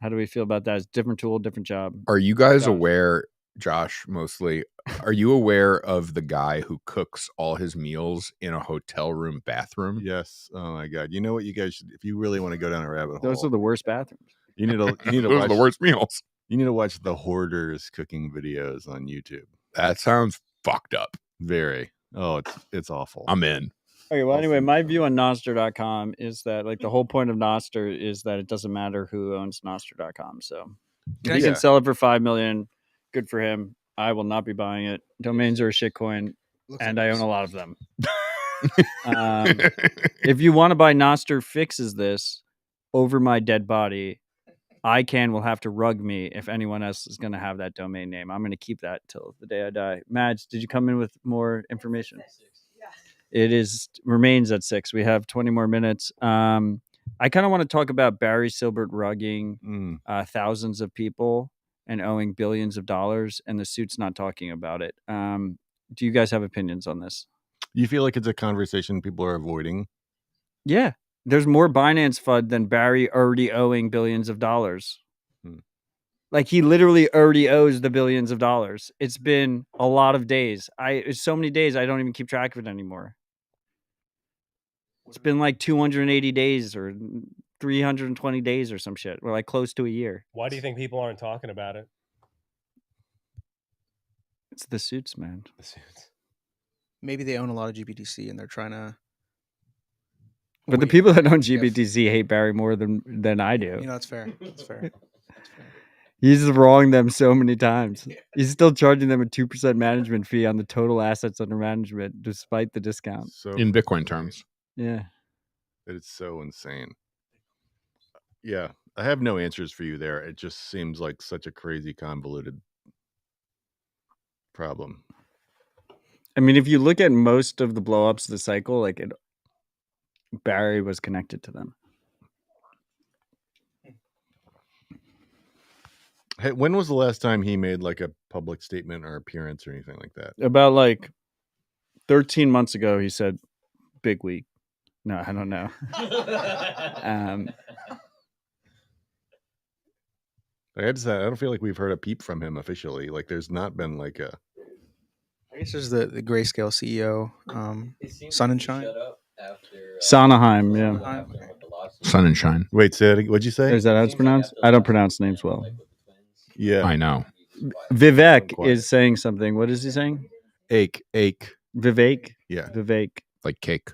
How do we feel about that? It's different tool, different job. Are you guys Josh. aware, Josh, mostly, are you aware of the guy who cooks all his meals in a hotel room bathroom? Yes. Oh my god. You know what you guys should, if you really want to go down a rabbit hole. Those are the worst bathrooms. you need to Those are watch the worst meals. You need to watch the hoarders cooking videos on YouTube. That sounds fucked up. Very. Oh, it's awful. I'm in. Okay, well, I'll anyway, see. my view on Nostr.com is that like the whole point of Nostr is that it doesn't matter who owns Nostr.com. So if he Yeah. can sell it for $5 million, good for him. I will not be buying it. Domains are a shitcoin, Looks and like I this. own a lot of them. If you want to buy Nostr fixes this over my dead body, ICANN will have to rug me if anyone else is going to have that domain name. I'm going to keep that till the day I die. Madge, did you come in with more information? It remains at 6. We have 20 more minutes. I kind of want to talk about Barry Silbert rugging thousands of people and owing billions of dollars, and the suit's not talking about it. Do you guys have opinions on this? You feel like it's a conversation people are avoiding? Yeah. There's more Binance FUD than Barry already owing billions of dollars. Like he literally already owes the billions of dollars. It's been a lot of days. It's so many days I don't even keep track of it anymore. It's been like 280 days or 320 days or some shit. We're like close to a year. Why do you think people aren't talking about it? It's the suits, man. The suits. Maybe they own a lot of GBTC and they're trying to. But the wait. people that own Yeah. GBTC hate Barry more than I do. You know, that's fair. That's fair. That's fair. He's wronged them so many times. He's still charging them a 2% management fee on the total assets under management, despite the discount. So In Bitcoin terms. Yeah. it's so insane. Yeah, I have no answers for you there. It just seems like such a crazy convoluted problem. I mean, if you look at most of the blowups of the cycle, like Barry was connected to them. Hey, when was the last time he made like a public statement or appearance or anything like that? About like 13 months ago, he said, "Big week." No, I don't know. I had to say, I don't feel like we've heard a peep from him officially. Like, there's not been like a. I guess there's the Grayscale CEO, Sun and Shine. Sondheim, yeah. Sun and Shine. Wait, what'd you say? Is that how it's pronounced? I don't pronounce names well. Yeah, I know. Vivek Quiet. is saying something. What is he saying? ache. Vivek? Yeah, Vivek. Like cake.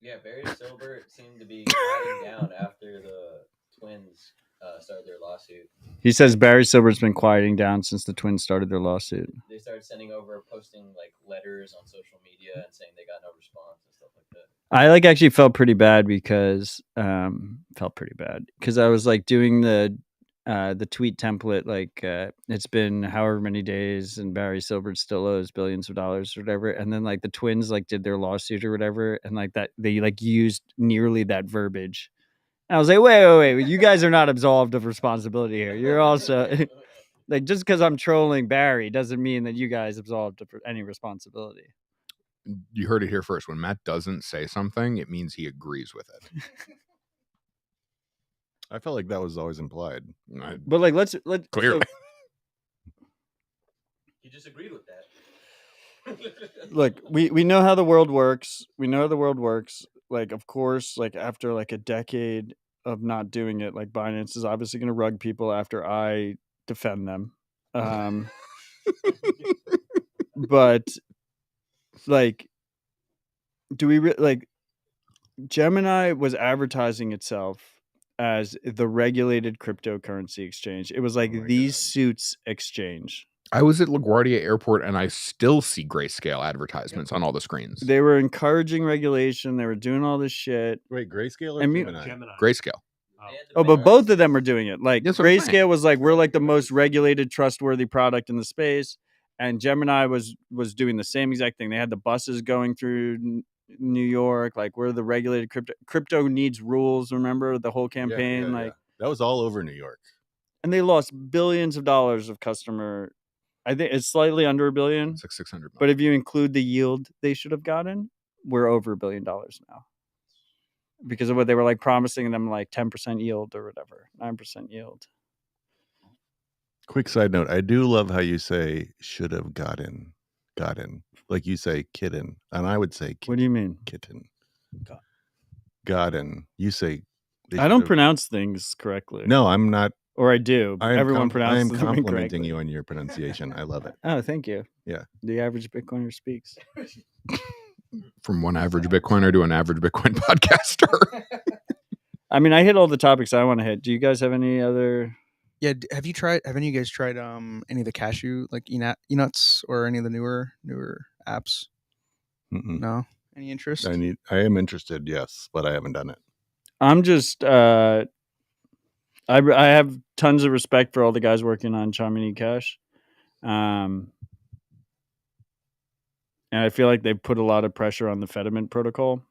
Yeah, Barry Silbert seemed to be quieting down after the twins started their lawsuit. He says Barry Silbert's been quieting down since the twins started their lawsuit. They started posting like letters on social media and saying they got no response and stuff like that. I like actually felt pretty bad because I was like doing the tweet template, like it's been however many days and Barry Silbert still owes billions of dollars or whatever, and then like the twins like did their lawsuit or whatever, and like that they like used nearly that verbiage. And I was like, wait, you guys are not absolved of responsibility here. You're also like, just because I'm trolling Barry doesn't mean that you guys absolved of any responsibility. You heard it here first. When Matt doesn't say something, it means he agrees with it. I felt like that was always implied. But like, let's Clearly. He just agreed with that. Look, we know how the world works. We know how the world works. Like, of course, like after like a decade of not doing it, like Binance is obviously going to rug people after I defend them. But like, do we like Gemini was advertising itself as the regulated cryptocurrency exchange. It was like these suits exchange. I was at LaGuardia Airport and I still see Grayscale advertisements on all the screens. They were encouraging regulation. They were doing all this shit. Wait, Grayscale or I mean- Gemini? Grayscale. Oh, but both of them are doing it. Like That's what I'm saying. Grayscale was like, we're like the most regulated, trustworthy product in the space. And Gemini was doing the same exact thing. They had the buses going through New York. Like, we're the regulated crypto. Crypto needs rules. Remember the whole campaign? Like, that was all over New York. and they lost billions of dollars of customer. I think it's slightly under $1 billion. It's like 600 But if you include the yield they should have gotten, we're over $1 billion now. Because of what they were like promising them, like 10% yield or whatever, 9% yield. Quick side note: I do love how you say "should have gotten," like you say "kitten," and I would say What do you mean? "kitten." Gotten. You say. I don't pronounce things correctly. No, I'm not. Or I do. I am Everyone I pronounces am them complimenting incorrectly. you on your pronunciation. I love it. Oh, thank you. Yeah. The average Bitcoiner speaks. From one average Bitcoiner to an average Bitcoin podcaster. I mean, I hit all the topics I want to hit. Do you guys have any other? Yeah, have any of you guys tried any of the cashew like enuts or any of the newer apps? Mm-mm. No, any interest? I am interested, yes, but I haven't done it. I'm just I have tons of respect for all the guys working on Chamonix Cash. And I feel like they put a lot of pressure on the Fediment protocol.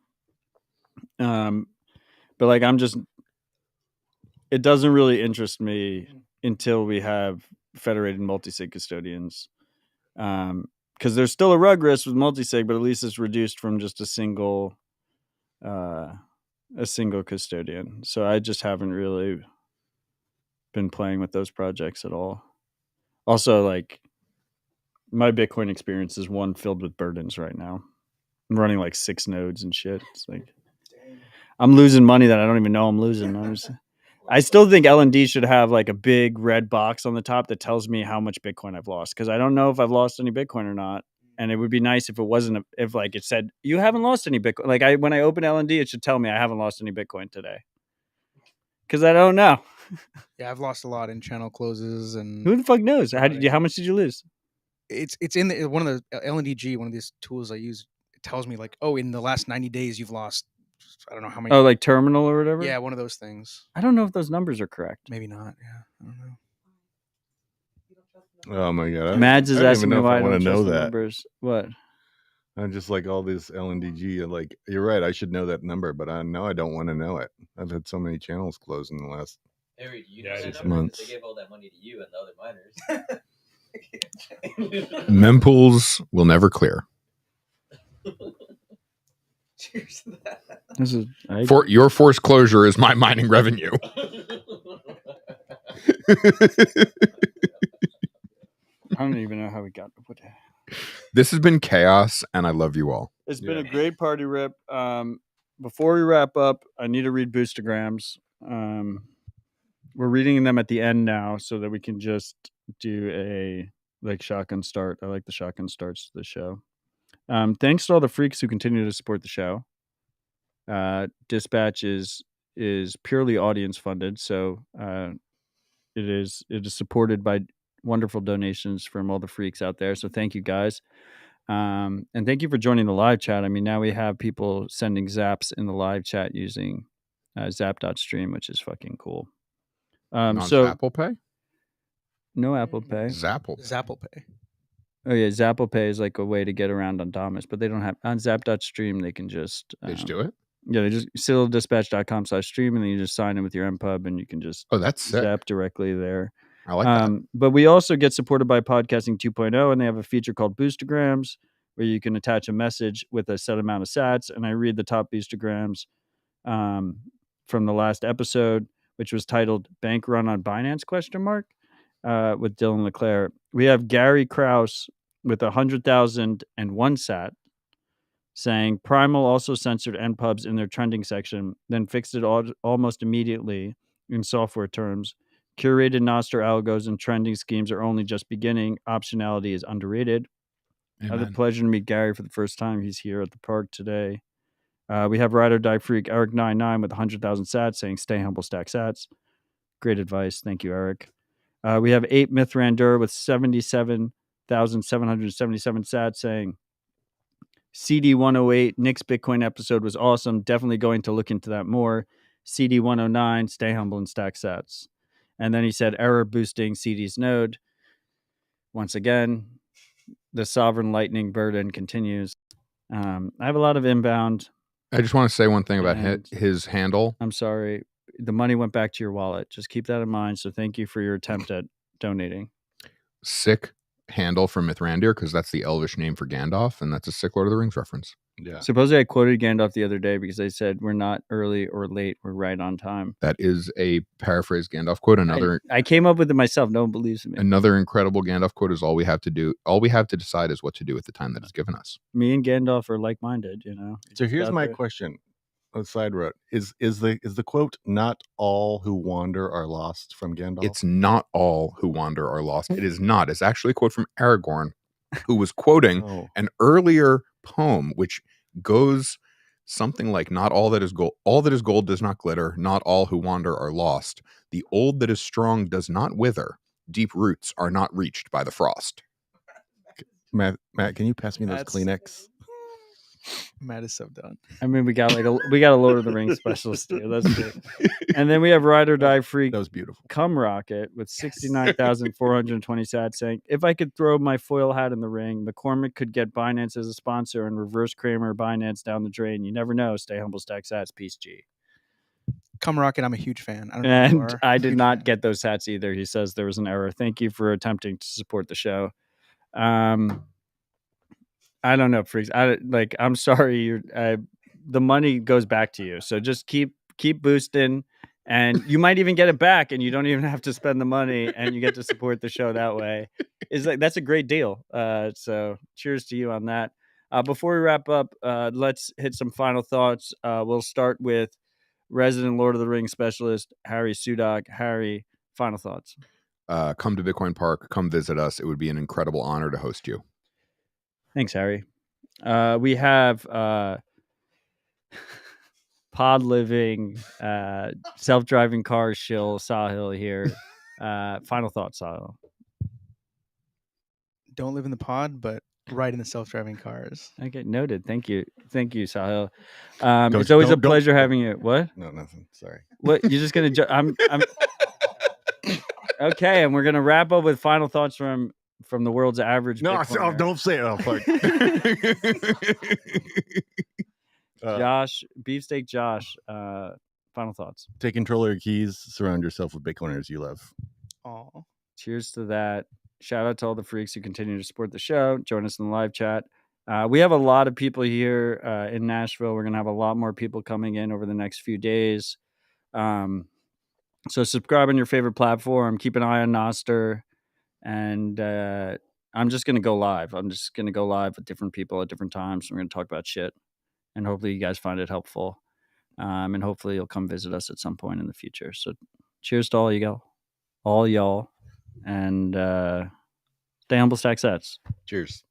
But like, it doesn't really interest me until we have federated multi-sig custodians. Because there's still a rug risk with multi-sig, but at least it's reduced from just a single custodian. So I just haven't really been playing with those projects at all. Also, like, my Bitcoin experience is one filled with burdens right now. I'm running like 6 nodes and shit. It's like I'm losing money that I don't even know I'm losing. I still think LND should have like a big red box on the top that tells me how much Bitcoin I've lost, because I don't know if I've lost any Bitcoin or not. And it would be nice if it wasn't if like it said you haven't lost any Bitcoin. Like when I open LND, it should tell me I haven't lost any Bitcoin today, because I don't know. Yeah, I've lost a lot in channel closes and Who the fuck knows? How much did you lose? it's in one of the LNDG, one of these tools I use. It tells me like, oh, in the last 90 days you've lost, I don't know how many. Oh, like terminal or whatever. Yeah, one of those things. I don't know if those numbers are correct. Maybe not. Yeah, I don't know. Oh my god! Mads is I don't asking even me know if why I I want don't to know trust the that. numbers. What? I'm just like all this LNDG, and like you're right. I should know that number, but I know I don't want to know it. I've had so many channels close in the last Harry, do you Yeah, know I that do number? too. 'Cause months. they gave all that money to you and the other miners. Mempools will never clear. Cheers to that. This is For your forced closure is my mining revenue. I don't even know how we got to put it. This has been chaos, and I love you all. It's been Yeah. a great party, Rip. Before we wrap up, I need to read boostograms. We're reading them at the end now so that we can just do a like shotgun start. I like the shotgun starts to the show. Thanks to all the freaks who continue to support the show. Dispatch is purely audience funded, so it is supported by wonderful donations from all the freaks out there. So thank you guys. And thank you for joining the live chat. I mean, now we have people sending zaps in the live chat using zap.stream, which is fucking cool. Not So Apple Pay? no Apple Pay. Zapple. Zapple Pay. Oh yeah, Zapple Pay is like a way to get around on Damus, but they don't have on zap.stream. They can just They just do it? Yeah, they just citadel-dispatch.com/stream, and then you just sign in with your MPub, and you can just Oh, that's sick. zap directly there. I like that. But we also get supported by Podcasting 2.0, and they have a feature called Boostograms, where you can attach a message with a set amount of sats, and I read the top boostograms from the last episode, which was titled "Bank Run on Binance?" With Dylan LeClaire. We have Gary Krause with 100,001 sat saying Primal also censored NPubs in their trending section, then fixed it almost immediately in software terms. Curated Noster algos and trending schemes are only just beginning. Optionality is underrated. I had the Amen. pleasure to meet Gary for the first time. He's here at the park today. We have Ride or Die Freak Eric99 with 100,000 sats saying stay humble, stack sats. Great advice. Thank you, Eric. We have 8 Mithrandur with 77,777 sats saying CD108 Nick's Bitcoin episode was awesome. Definitely going to look into that more. CD109 stay humble and stack sats. And then he said error boosting CD's node. Once again, the sovereign lightning burden continues. I have a lot of inbound. I just want to say one thing about And- his handle. I'm sorry. The money went back to your wallet. Just keep that in mind. So thank you for your attempt at donating. Sick handle from Mithrandir, because that's the Elvish name for Gandalf, and that's a sick Lord of the Rings reference. Yeah. Supposedly I quoted Gandalf the other day because they said we're not early or late. We're right on time. That is a paraphrase Gandalf quote. I came up with it myself. No one believes me. Another incredible Gandalf quote is all we have to decide is what to do with the time that is given us. Me and Gandalf are like-minded, you know. So here's Out my there. question. A side road is the quote "Not all who wander are lost" from Gandalf? It's not all who wander are lost. It is not. It's actually a quote from Aragorn, who was quoting Oh. an earlier poem, which goes something like, "Not all that is gold does not glitter. Not all who wander are lost. The old that is strong does not wither. Deep roots are not reached by the frost." Matt, can you pass me those That's- Kleenex? Matt is so done. I mean, we got a Lord of the Rings specialist here. That's good. And then we have Ride or Die Freak That was beautiful. Cum Rocket with 69,420 sats saying, if I could throw my foil hat in the ring, McCormick could get Binance as a sponsor and reverse Kramer Binance down the drain. You never know. Stay humble, stack sats. Peace, G. Come Rocket, I'm a huge fan. I don't know if you And are. I did Huge not fan. get those sats either. He says there was an error. Thank you for attempting to support the show. I don't know, freaks. I'm sorry. The money goes back to you. So just keep boosting. and you might even get it back, and you don't even have to spend the money, and you get to support the show that way. That's a great deal. So cheers to you on that. Before we wrap up, let's hit some final thoughts. We'll start with resident Lord of the Rings specialist Harry Sudak. Harry, final thoughts. Come to Bitcoin Park. Come visit us. It would be an incredible honor to host you. Thanks, Harry. We have pod living, self-driving car shill Sahil here. Final thoughts, Sahil. Don't live in the pod, but ride in the self-driving cars. Okay, noted. Thank you, Sahil. Don't- It's always a don't- pleasure having you. What? No, nothing. Sorry. What? You're just gonna? I'm. Okay, and we're gonna wrap up with final thoughts from the world's average. No, Bitcoiner. don't say it. Oh, fuck. Josh, beefsteak Josh. Final thoughts. Take control of your keys. Surround yourself with Bitcoiners you love. Oh, Cheers to that. Shout out to all the freaks who continue to support the show. Join us in the live chat. We have a lot of people here in Nashville. We're going to have a lot more people coming in over the next few days. So subscribe on your favorite platform. Keep an eye on Noster. And I'm just going to go live. I'm just going to go live with different people at different times. We're going to talk about shit. And hopefully you guys find it helpful. And hopefully you'll come visit us at some point in the future. So cheers to all y'all. And stay humble, stack sets. Cheers.